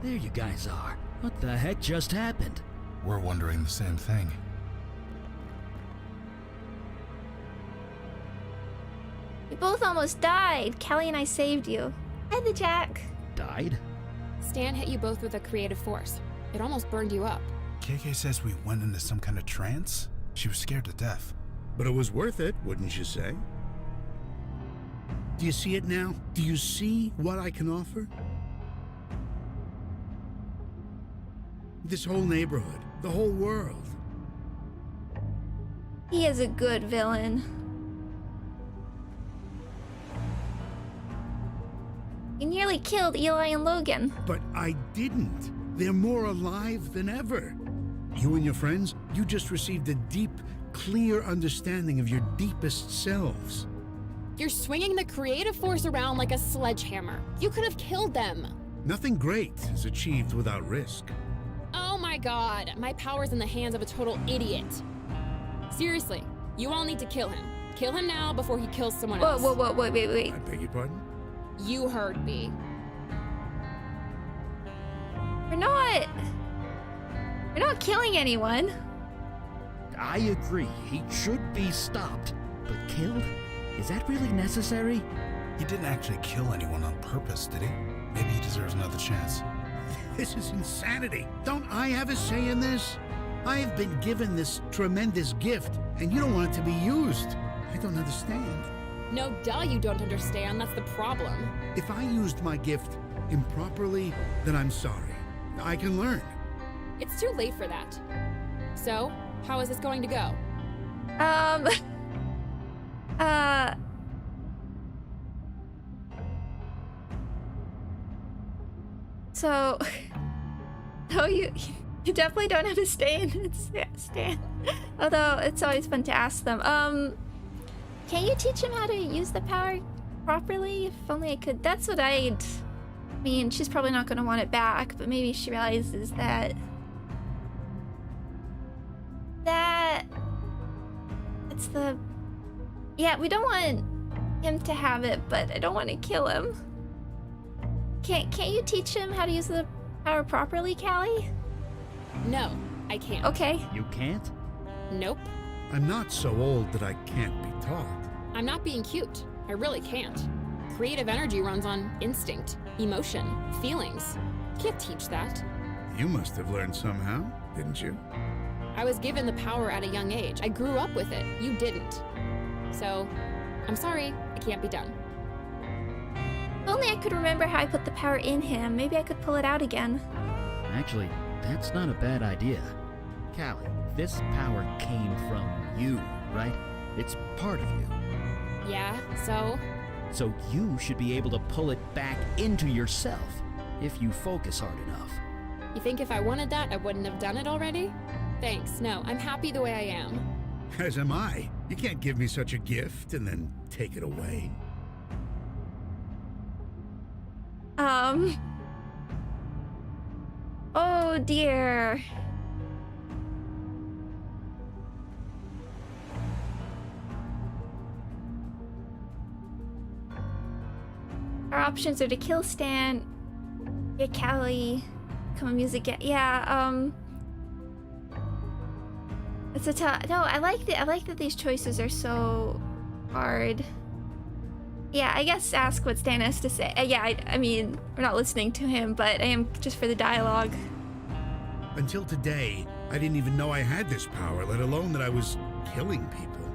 S2: There you guys are. What the heck just happened?
S5: We're wondering the same thing.
S1: You both almost died. Kelly and I saved you. Hi, the Jack.
S2: Died?
S6: Stan hit you both with a creative force. It almost burned you up.
S5: KK says we went into some kind of trance. She was scared to death.
S7: But it was worth it, wouldn't you say? Do you see it now? Do you see what I can offer? This whole neighborhood, the whole world.
S1: He is a good villain. You nearly killed Eli and Logan.
S7: But I didn't. They're more alive than ever. You and your friends, you just received a deep, clear understanding of your deepest selves.
S6: You're swinging the creative force around like a sledgehammer. You could have killed them.
S7: Nothing great is achieved without risk.
S6: Oh my god, my power's in the hands of a total idiot. Seriously, you all need to kill him. Kill him now before he kills someone else.
S1: Whoa, wait.
S7: I beg your pardon?
S6: You heard me.
S1: We're not killing anyone.
S2: I agree, he should be stopped. But killed? Is that really necessary?
S5: He didn't actually kill anyone on purpose, did he? Maybe he deserves another chance.
S7: This is insanity. Don't I have a say in this? I have been given this tremendous gift, and you don't want it to be used. I don't understand.
S6: No, duh, you don't understand. That's the problem.
S7: If I used my gift improperly, then I'm sorry. I can learn.
S6: It's too late for that. So, how is this going to go?
S1: So, no, you definitely don't have to stay in stand. Although it's always fun to ask them. Can you teach him how to use the power properly? If only I could. That's what I mean. She's probably not going to want it back, but maybe she realizes that it's the. Yeah, we don't want him to have it, but I don't want to kill him. Can't you teach him how to use the power properly, Callie?
S6: No, I can't.
S1: Okay.
S2: You can't?
S6: Nope.
S7: I'm not so old that I can't be taught.
S6: I'm not being cute. I really can't. Creative energy runs on instinct, emotion, feelings. Can't teach that.
S7: You must have learned somehow, didn't you?
S6: I was given the power at a young age. I grew up with it. You didn't. So, I'm sorry, it can't be done.
S1: If only I could remember how I put the power in him. Maybe I could pull it out again.
S2: Actually, that's not a bad idea. Callie, this power came from you, right? It's part of you.
S6: Yeah, so?
S2: So you should be able to pull it back into yourself, if you focus hard enough.
S6: You think if I wanted that, I wouldn't have done it already? Thanks, no, I'm happy the way I am.
S7: As am I. You can't give me such a gift and then take it away.
S1: Oh dear. Our options are to kill Stan, get Callie, come on music, it's a tough. No, I like that these choices are so hard. Yeah, I guess ask what Stan has to say. I mean, we're not listening to him, but I am just for the dialogue.
S7: Until today, I didn't even know I had this power, let alone that I was killing people.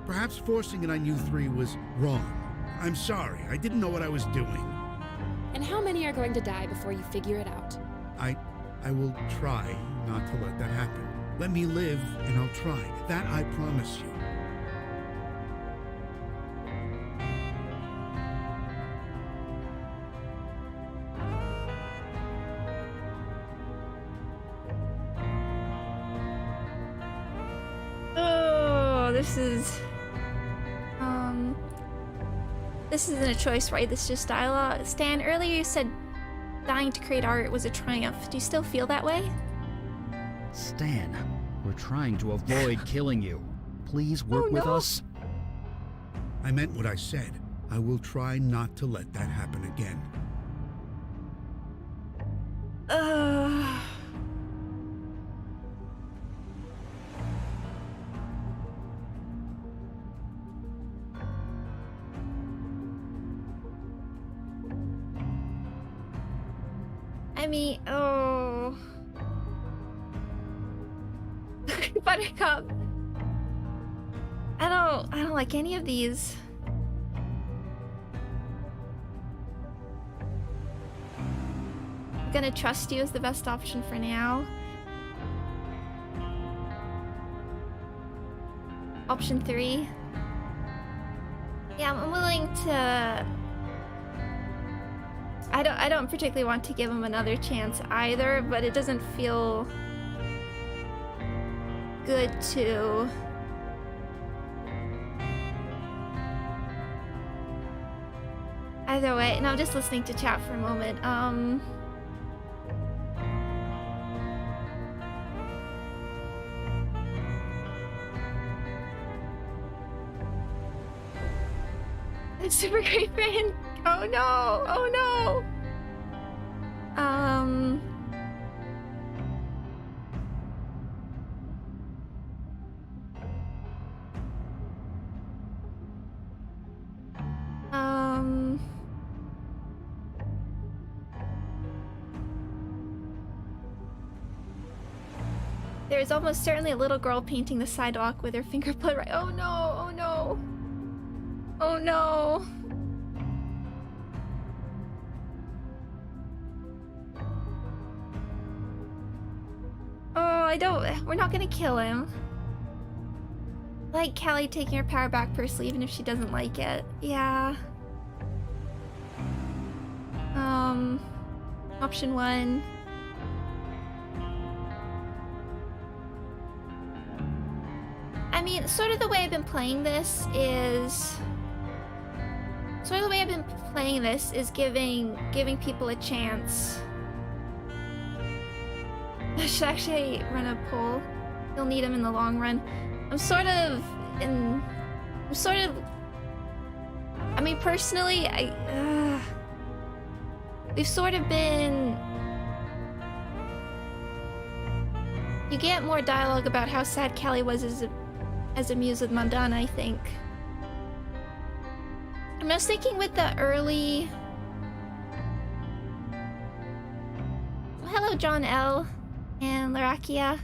S7: Perhaps forcing it on you three was wrong. I'm sorry, I didn't know what I was doing.
S6: And how many are going to die before you figure it out?
S7: I will try not to let that happen. Let me live, and I'll try. That I promise you.
S1: Oh, this isn't a choice, right? This is just dialogue. Stan, earlier you said dying to create art was a triumph. Do you still feel that way?
S2: Stan, we're trying to avoid killing you. Please work with us.
S7: I meant what I said. I will try not to let that happen again.
S1: I mean, oh. Buttercup. I don't like any of these. I'm gonna trust you as the best option for now. Option 3. Yeah, I'm willing to I don't particularly want to give him another chance either, but it doesn't feel good to... Either way, no, I'm just listening to chat for a moment. It's super great friend. Oh no! Oh no! There is almost certainly a little girl painting the sidewalk with her finger blood right. Oh no! Oh no! Oh no! Oh, we're not gonna kill him. I like Callie taking her power back personally, even if she doesn't like it. Yeah. Option 1. I mean, sort of the way I've been playing this is... giving people a chance. I should actually run a poll. You'll need him in the long run. I mean, personally, we've sort of been... You get more dialogue about how sad Callie was as a muse with Mandana, I think. I was thinking with the early... Well, hello, John L. and Larakia.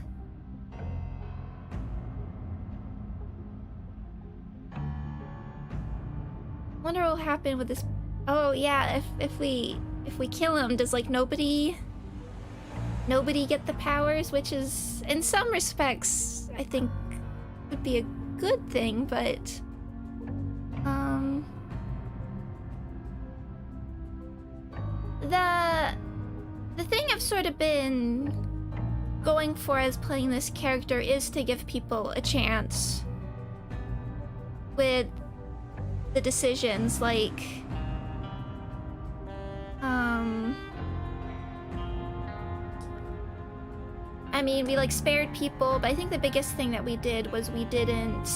S1: Wonder what will happen with this. Oh yeah, if we kill him, does like nobody get the powers, which is in some respects I think would be a good thing, but the thing I've sort of been going for as playing this character is to give people a chance with the decisions, like I mean, we like spared people, but I think the biggest thing that we did was we didn't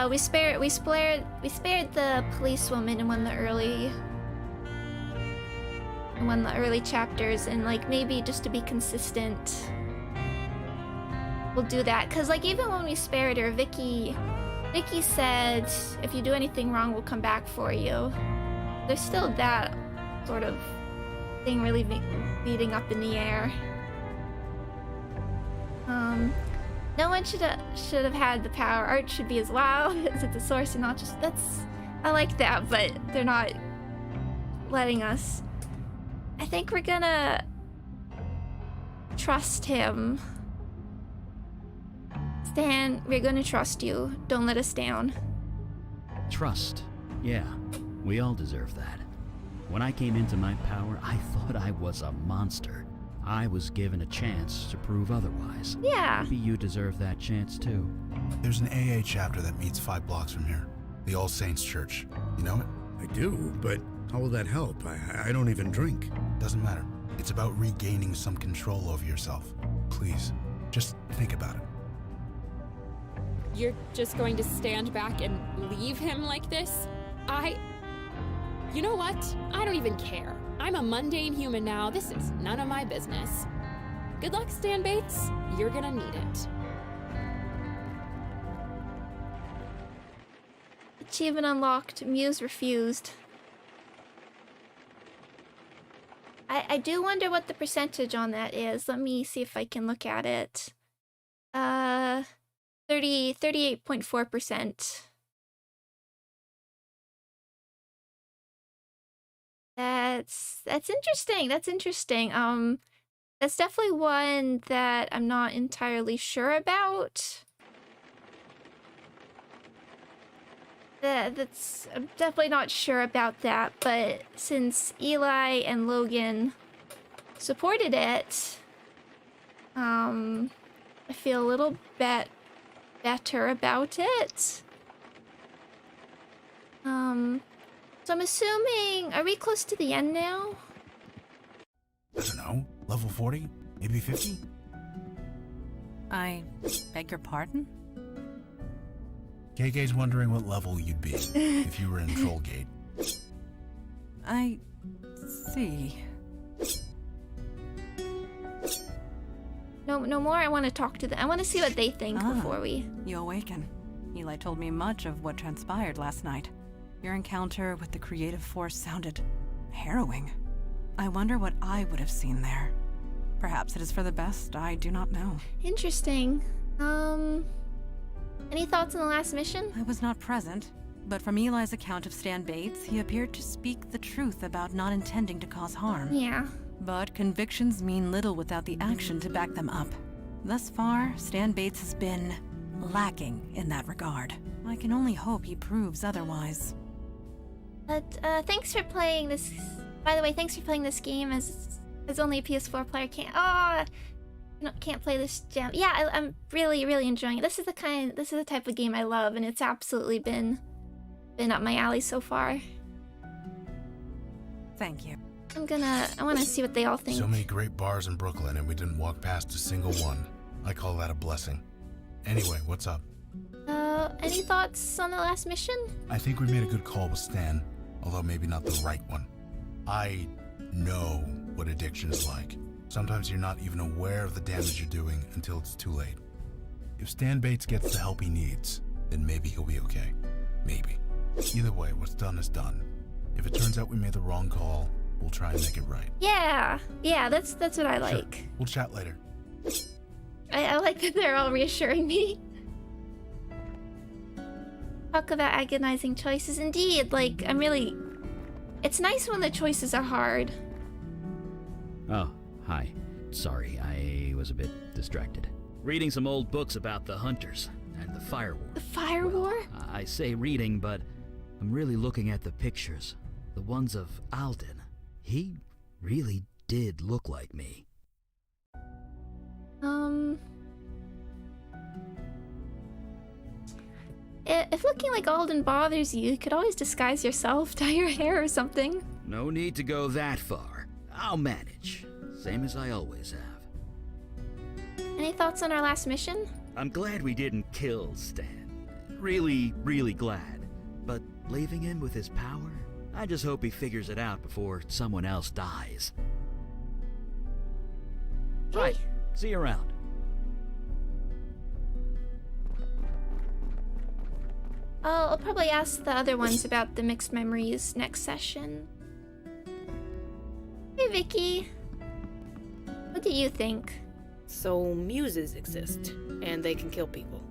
S1: we spared the policewoman in one of the early chapters, and like maybe just to be consistent we'll do that, because like even when we spared her, Vicky said if you do anything wrong we'll come back for you. There's still that sort of thing really beating up in the air. No one should have had the power. Art should be as loud as at the source and not just... I like that, but they're not letting us. I think we're gonna trust him. Stan, we're gonna trust you. Don't let us down.
S2: Trust. Yeah, we all deserve that. When I came into my power, I thought I was a monster. I was given a chance to prove otherwise.
S1: Yeah.
S2: Maybe you deserve that chance too.
S5: There's an AA chapter that meets 5 blocks from here. The All Saints Church. You know it?
S7: I do, but how will that help? I don't even drink.
S5: Doesn't matter. It's about regaining some control over yourself. Please, just think about it.
S13: You're just going to stand back and leave him like this? You know what? I don't even care. I'm a mundane human now. This is none of my business. Good luck, Stan Bates. You're gonna need it.
S1: Achievement unlocked. Muse refused. I do wonder what the percentage on that is. Let me see if I can look at it. 38.4%. That's interesting. That's interesting. That's definitely one that I'm not entirely sure about. That's I'm definitely not sure about that, but since Eli and Logan supported it, I feel a little bit better about it. So I'm assuming, are we close to the end now?
S5: I don't know. Level 40? Maybe 50?
S4: I beg your pardon?
S5: KK's wondering what level you'd be if you were in Trollgate.
S4: I see.
S1: No more. I want to talk to them. I want to see what they think before we...
S4: You awaken. Eli told me much of what transpired last night. Your encounter with the creative force sounded harrowing. I wonder what I would have seen there. Perhaps it is for the best, I do not know.
S1: Interesting. Any thoughts on the last mission?
S4: I was not present, but from Eli's account of Stan Bates, he appeared to speak the truth about not intending to cause harm.
S1: Yeah.
S4: But convictions mean little without the action to back them up. Thus far, Stan Bates has been lacking in that regard. I can only hope he proves otherwise.
S1: But, thanks for playing this... By the way, thanks for playing this game as only a PS4 player can't... can't play this jam. Yeah, I'm really, really enjoying it. This is the type of game I love, and it's absolutely been up my alley so far.
S4: Thank you.
S1: I want to see what they all think.
S5: So many great bars in Brooklyn, and we didn't walk past a single one. I call that a blessing. Anyway, what's up?
S1: Any thoughts on the last mission?
S5: I think we made a good call with Stan, although maybe not the right one. I know what addiction is like. Sometimes you're not even aware of the damage you're doing until it's too late. If Stan Bates gets the help he needs, then maybe he'll be okay. Maybe. Either way, what's done is done. If it turns out we made the wrong call, we'll try and make it right.
S1: Yeah, that's what I like.
S5: Sure. We'll chat later.
S1: I like that they're all reassuring me. Talk about agonizing choices. Indeed, like, it's nice when the choices are hard.
S2: Oh, hi. Sorry, I was a bit distracted. Reading some old books about the Hunters and the Fire War.
S1: The Fire War?
S2: I say reading, but I'm really looking at the pictures. The ones of Alden. He really did look like me.
S1: If looking like Alden bothers you, you could always disguise yourself, dye your hair or something.
S2: No need to go that far. I'll manage. Same as I always have.
S1: Any thoughts on our last mission?
S2: I'm glad we didn't kill Stan. Really, really glad. But leaving him with his power? I just hope he figures it out before someone else dies. Right. See you around.
S1: I'll probably ask the other ones about the mixed memories next session. Hey, Vicky. What do you think?
S3: So muses exist, and they can kill people.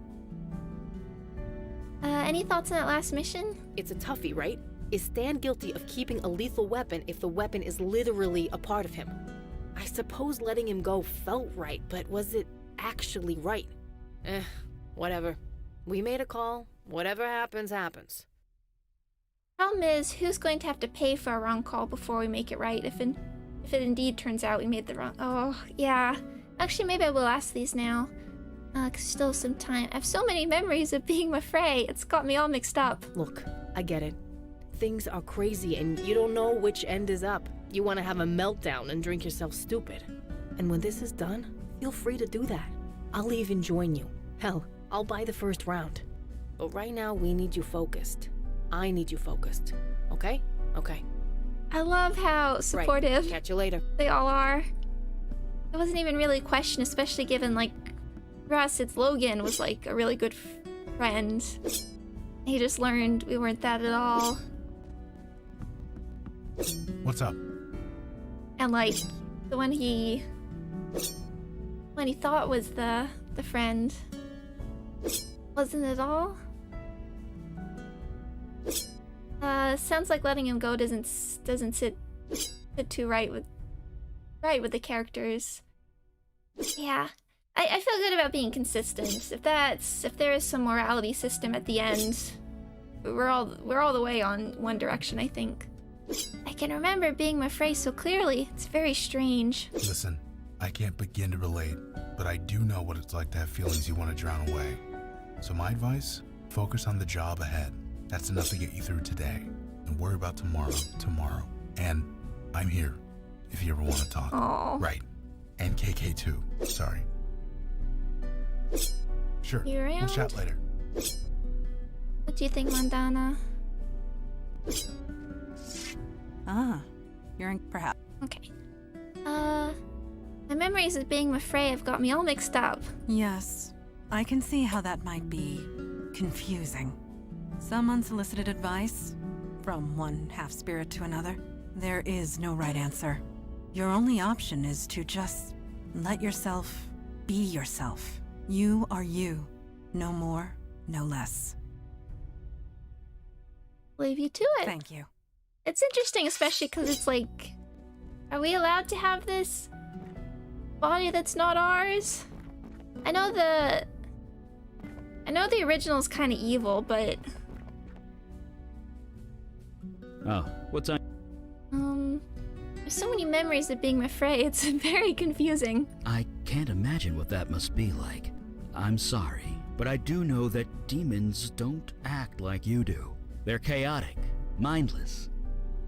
S1: Any thoughts on that last mission?
S3: It's a toughie, right? Is Stan guilty of keeping a lethal weapon if the weapon is literally a part of him? I suppose letting him go felt right, but was it actually right? Whatever. We made a call. Whatever happens, happens.
S1: Problem is, who's going to have to pay for a wrong call before we make it right if it indeed turns out we made the wrong... Oh, yeah. Actually, maybe I will ask these now. 'Cause still some time. I have so many memories of being with Frey. It's got me all mixed up.
S3: Look, I get it. Things are crazy and you don't know which end is up. You want to have a meltdown and drink yourself stupid. And when this is done, feel free to do that. I'll even join you. Hell, I'll buy the first round. But right now, we need you focused. I need you focused. Okay? Okay.
S1: I love how supportive
S3: right. Catch you later.
S1: They all are. It wasn't even really a question, especially given, like, for us, it's Logan was, like, a really good friend. He just learned we weren't that at all.
S5: What's up?
S1: And, like, the one he thought was the friend wasn't at all. Sounds like letting him go doesn't sit too right with the characters. Yeah, I feel good about being consistent. If there is some morality system at the end, we're all the way on One Direction, I think. I can remember being Mafrey so clearly. It's very strange.
S5: Listen, I can't begin to relate, but I do know what it's like to have feelings you want to drown away. So my advice, focus on the job ahead. That's enough to get you through today. And worry about tomorrow. And I'm here, if you ever want to talk.
S1: Aww.
S5: Right. And KK too, sorry. Sure,
S1: You around?
S5: we'll chat later.
S1: What do you think, Mandana?
S4: Ah, you're in perhaps.
S1: Okay. My memories of being Mafrey have got me all mixed up.
S4: Yes, I can see how that might be confusing. Some unsolicited advice from one half-spirit to another. There is no right answer. Your only option is to just let yourself be yourself. You are you. No more, no less.
S1: Leave you to it.
S4: Thank you.
S1: It's interesting, especially because it's like, are we allowed to have this body that's not ours? I know the original's kind of evil, but
S2: Oh, what's on?
S1: there's so many memories of being Mafrey. It's very confusing.
S2: I can't imagine what that must be like. I'm sorry, but I do know that demons don't act like you do. They're chaotic, mindless.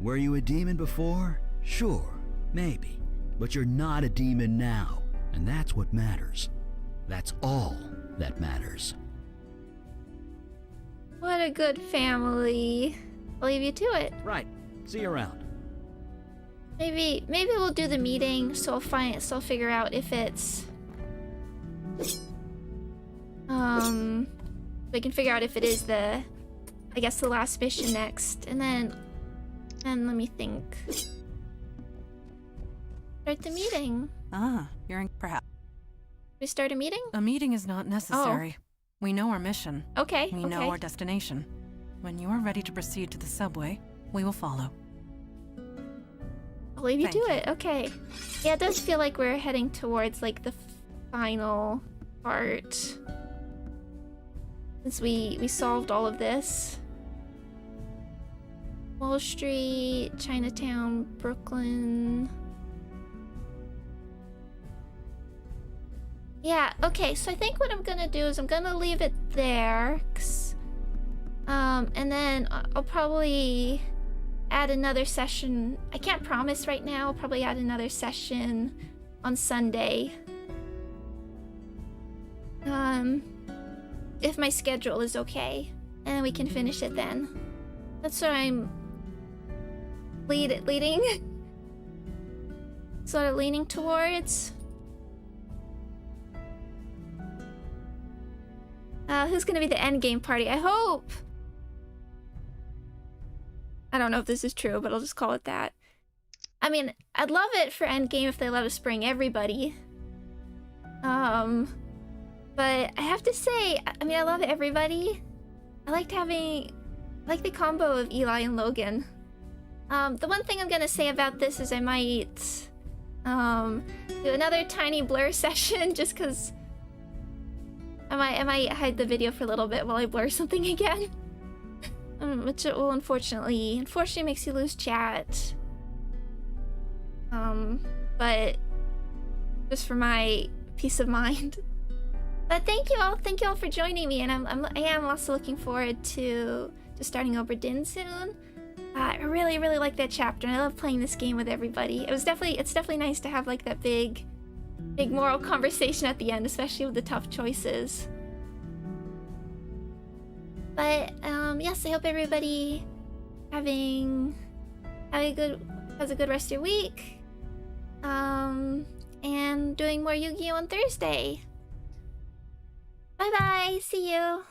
S2: Were you a demon before? Sure, maybe. But you're not a demon now, and that's what matters. That's all that matters.
S1: What a good family. I'll leave you to it.
S2: Right. See you around.
S1: Maybe we'll do the meeting, so I'll figure out if it's we can figure out if it is the last mission next, and then let me think. Start the meeting.
S4: Ah, you're in perhaps.
S1: We start a meeting?
S4: A meeting is not necessary. We know our mission.
S1: Okay.
S4: We know our destination. When you are ready to proceed to the subway, we will follow.
S1: I'll leave you
S4: Thank
S1: to
S4: you.
S1: it. Okay. Yeah, it does feel like we're heading towards like the final part. Since we solved all of this. Wall Street, Chinatown, Brooklyn. Yeah, okay, so I think what I'm gonna do is I'm gonna leave it there. And then I'll probably add another session. I can't promise right now. I'll probably add another session on Sunday. If my schedule is okay. And we can finish it then. That's what I'm leading. Sort of leaning towards. Who's gonna be the endgame party? I hope. I don't know if this is true, but I'll just call it that. I mean, I'd love it for endgame if they let us bring everybody. But I have to say, I mean, I love everybody. I like the combo of Eli and Logan. The one thing I'm gonna say about this is I might do another tiny blur session just because I might hide the video for a little bit while I blur something again. Which it will unfortunately makes you lose chat. But just for my peace of mind. But thank you all for joining me, and I am also looking forward to starting Obra Dinn soon. I really like that chapter, and I love playing this game with everybody. It's definitely nice to have like that big moral conversation at the end, especially with the tough choices. But yes, I hope everybody has a good rest of your week. And doing more Yu-Gi-Oh on Thursday. Bye bye. See you.